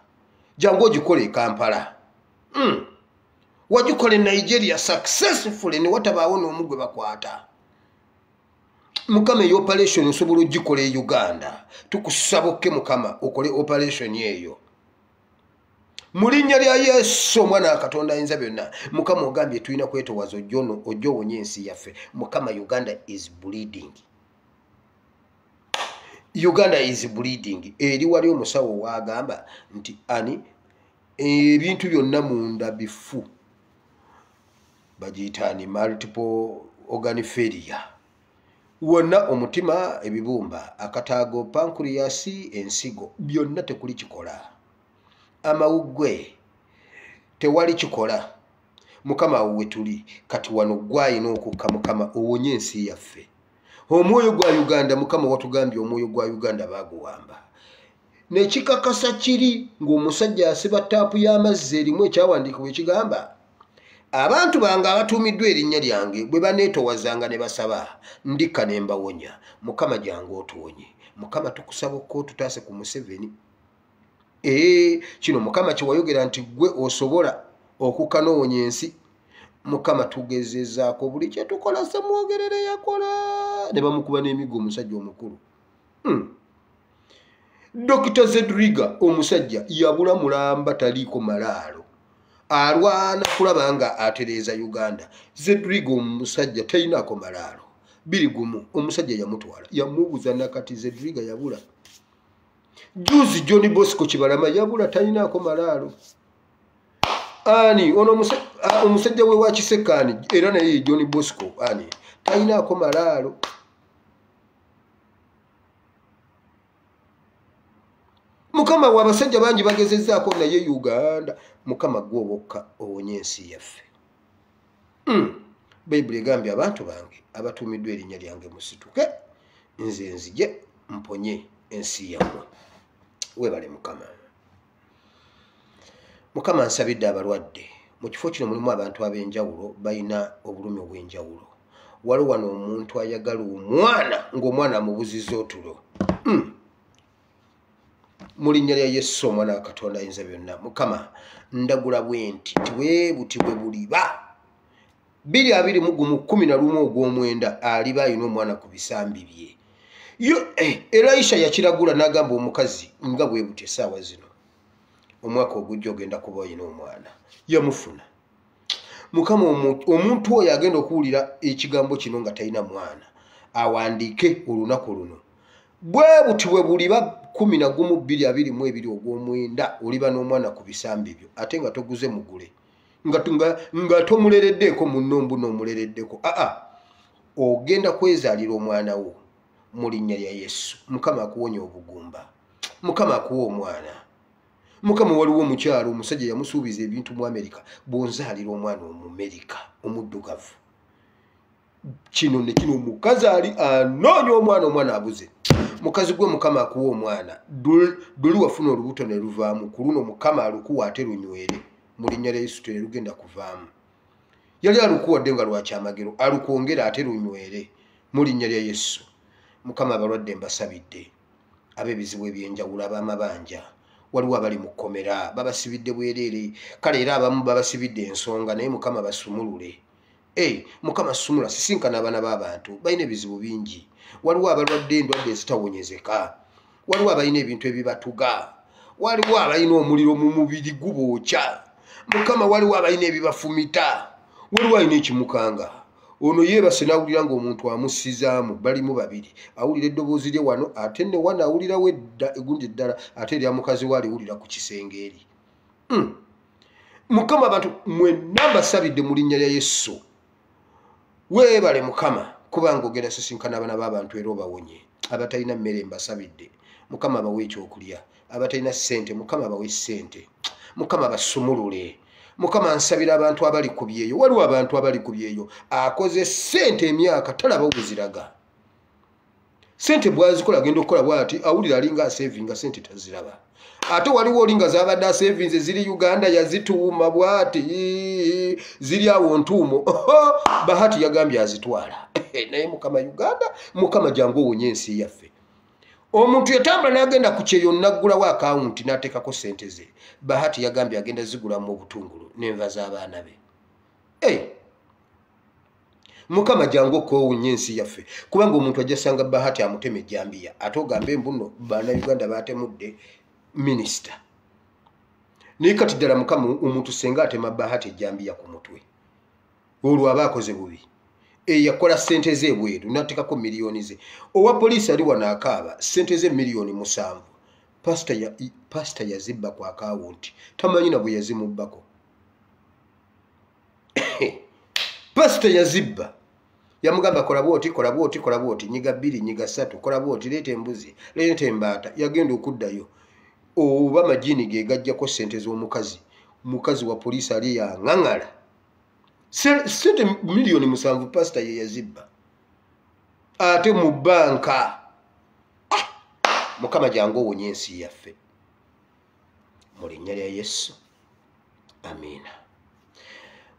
Jangu ogikole e Kampala. Wagikola e Nigeria successfully ne watabaawo n'omugwe bakwata. Mukama eyo operation osobola ogikola e Uganda. Tukusaboke Mukama okole operation eyo. Mu linnya lya Yesu omwana wa Katonda ayinza byonna. Mukama ogambye tulina kwetowaza ojjo wonye ensi yaffe. Mukama Uganda is bleeding. Uganda is bleeding. Eri wali omusawo wagamba nti ebintu byonna munda bifu. Bagiyita multiple organ failure. Wonna omutima, ebibumba, akataago, pancreas, ensigo byonna tekuli kikola. Amawugwe tewali kikola. mukama we tuli kati wano gwayina okukka mukama owonye ensi yaffe omwoyo gwa Uganda mukama watugambye omwoyo gwa Uganda baguwamba nekikakasa kiri ng'omusajja asiba taapu y'amazzi erimu ekyawandiikibwa ekigamba abantu bange abatuumiddwa erinnya lyange bwe baneetowazanga ne basaba ndikka ne mbawonya mukama jangu otuwonye mukama tukusaba okututaase ku Museveni kino mukama kiwayogera nti gwe osobola okukka n'owonya ensi mukama tugezezaako buli kye tukola semwogerere yakola ne bamukuba n'emiggo omusajja omukulu Dr. Zedriga omusajja yabula mulamba taliiko malaalo alwana kulaba nga atereeza Uganda Zedriga omusajja talinaako malaalo biri gumu omusajja yamutwala yamubuza nakati Zedriga yabula juzi John Bosco Kibalama yabula talinaako malaalo ani ono omusajja we wa Kisekani era naye John Bosco ani talinaako malaalo mukama wabasajja bangi bagezezzaako naye Uganda mukama gwobokka owonye ensi yaffe Bayibuli egambye abantu bange abatuumiddwa erinnya lyange musituke nze nzije mponye ensi yammwe webale mukama nsabidde abalwadde mu kifo kino mulimu abantu ab'enjawulo balina obulumi obw'enjawulo waliwo wano omuntu ayagala omwana ng'omwana amubuzizza otulo mu linnya lya Yesu omwana wa Katonda ayinza byonna mukama ndagula bwe nti tiweebuti bwe buliba 2:11 ogw'omwenda aliba ayina omwana ku bisambi bye Elisha yakiragula n'agamba omukazi nga bwe buti essaawa zino omwaka ogujja ogenda kuba oyina omwana yamufuna mukama omuntu oyo agenda okuwulira ekigambo kino nga talina mwana awandiike olunaku luno bwe buti bwe buliba 11:22 ogw'omwenda oliba n'omwana ku bisambi byo ate nga toguze mugule nga tomulereddeeko munnombu n'omulereddeko ogenda kwezaalira omwana wo mu linnya lya Yesu mukama akuwonya obugumba mukama akuwa omwana mukama waliwo omukyalo omusajja yamusuubiza ebintu mu Amerika bw'onzaalira omwana Omumerika omuddugavu kino ne kino omukazi ali anoonya omwana abuze mukazi gwe mukama akuwa omwana duli wafuna olubuto ne luvaamu ku luno mukama alukuwa ate lunywere mu linnya lya Yesu terugenda kuvaamu yali alukuwadde nga lwakyamagero alukwongera ate lunywere mu linnya lya Yesu mukama abalwadde mbasabidde ab'ebizibu ebyenjawulo ab'amabanja waliwo abali mu kkomera babasibidde bwereere kale era abamu babasibidde ensonga naye mukama basumulule mukama sumula sisinkana abaana b'abantu balina ebizibu bingi waliwo abalwadde endwadde ezitawonyezeka waliwo abalina ebintu ebibatuga waliwo abalina omuliro mu mubiri gubookya mukama waliwo abalina ebibafumita waliwo alina ekimukanga ono yeebase n'awulira ng'omuntu amussizaamu balimu babiri awulira eddoboozi lye wano ate ne wano awulirawo egundi eddala ate erya mukazi we aliwulira ku kisenge eri mukama abantu mwenna mbasabidde mu linnya lya Yesu weebale mukama kubanga ogenda sisinkana abaana b'abantu era obawonye abatalina mmere mbasabidde mukama abawe ekyokulya abatalina ssente mukama abawe ssente mukama basumulule mukama nsabira abantu abali ku byeyo waliwo abantu abali ku byeyo akoze ssente emyaka talaba obuziraga ssente bwazikola agenda okukola bwati awulira alinga asevinga ssente taziraba ate waliwo olinga zabadde asevinze ziri Uganda yazituuma bwati ziri awo ntuumo bahati yagambye azitwala naye mukama Uganda mukama jangu owonye ensi yaffe omuntu yatambula n'agenda ku kyeyo naggulawo akawunti n'ateekako ssente ze bahati yagambye agenda zigulamu obutungulu n'enva z'abaana be mukama jangu okwowonya ensi yaffe kubanga omuntu ajja sanga bahati amutema ejjambiya ate ogambe mbuno baana Uganda batemudde minisita naye kati ddala mukama omuntu senga atema bahati ejjambiya ku mutwe olwo aba akoze bubi yakola ssente ze ebweru n'ateekako miliyoni ze owa poliisi ali wano akaaba ssente ze miliyoni 7 pasita yazibba ku akawunti tamanyi na bwe yazimubbako pasita yazibba yamugamba kola bwoti nyiga 2 nyiga 3 kola bwoti leeta embuzi leeta embaata yagenda okuddayo oba majini ge gajjako ssente z'omukazi wa poliisi ali yaŋŋaŋala sente miliyoni 7 pasita ye yazibba ate mu banka. Mukama jangu owonye ensi yaffe mu linnya lya Yesu, amiina.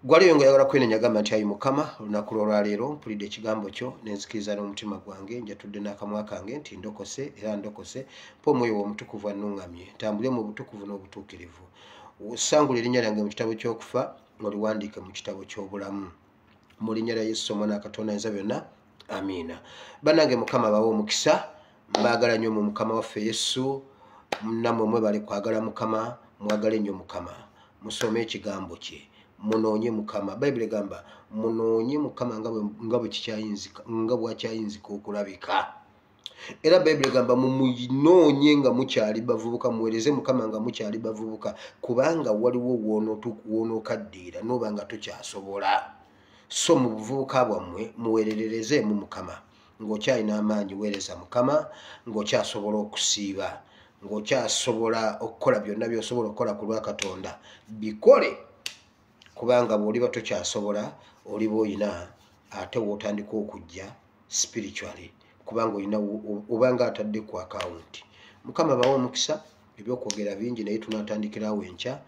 Gwaliyo nga yagala kwenenya gamba nti ayi Mukama, olunaku lwolwaleero mpulidde ekigambo kyo nenzikiriza n'omutima gwange, njatudde n'akamwa kange nti ndokose era ndokose, mpa omwoyo omutukuvu annuŋŋamye, ntambule mu butukuvu n'obutuukirivu. Sangula erinnya lyange mu kitabo ky'okufa, oliwandiike mu kitabo ky'obulamu. Mu linnya lya Yesu Omwana wa Katonda Ayinza Byonna, amiina. Bannange Mukama bawe omukisa, mbaagala nnyo mu Mukama waffe Yesu, nammwe mwebale kwagala Mukama, mwagale nnyo Mukama, musome ekigambo kye, munoonye Mukama. Bayibuli egamba munoonye Mukama nga bwakyayinzika okulabika. Era Bayibuli egamba mumunoonye nga mukyali bavubuka, muweereze Mukama nga mukyali bavubuka, kubanga waliwo w'onookaddiira n'oba nga tokyasobola. So mu buvubuka bwammwe muweererereze mu Mukama, ng'okyalina amaanyi weereza Mukama, ng'okyasobola okusiiba, ng'okyasobola okukola byonna by'osobola okukola ku lwa Katonda, bikole, kubanga bw'oliba tokyasobola oliba oyina ate w'otandika okujja spiritually, kubanga oyina obanga atadde ku akawunti. Mukama bawe omukisa, ebyokwogera bingi naye tunaatandikirawo enkya.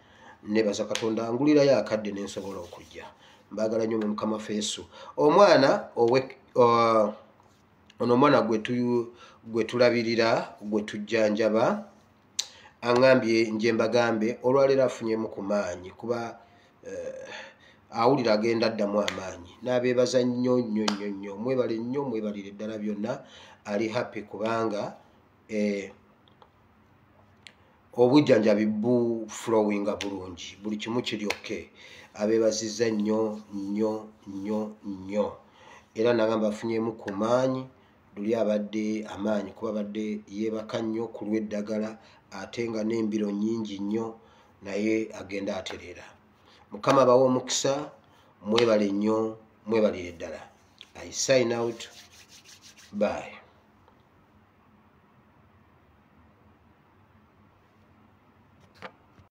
Nebaza Katonda angulirayo akadde n'ensobola okujja. Mbaagala nnyo mu Mukama waffe Yesu. Omwana ono omwana gwe tulabirira, gwe tujjanjaba, aŋŋambye nje mbagambe olwaleero afunyemu ku maanyi, kuba awulira agenda addamu amaanyi. N'abeebaza nnyo nnyo nnyo nnyo, mwebale nnyo, mwebalire ddala byonna. Ali happy kubanga obujjanjabi buflowinga bulungi, buli kimu kiri okay. Abeebazizza nnyo nnyo nnyo nnyo, era nagamba afunyemu ku maanyi. Luli abadde amaanyi kuba abadde yeebaka nnyo ku lw'eddagala, ate nga n'embiro nnyingi nnyo, naye agenda atereera. Mukama bawe omukisa, mwebale nnyo, mwebalire ddala. I sign out. Bye.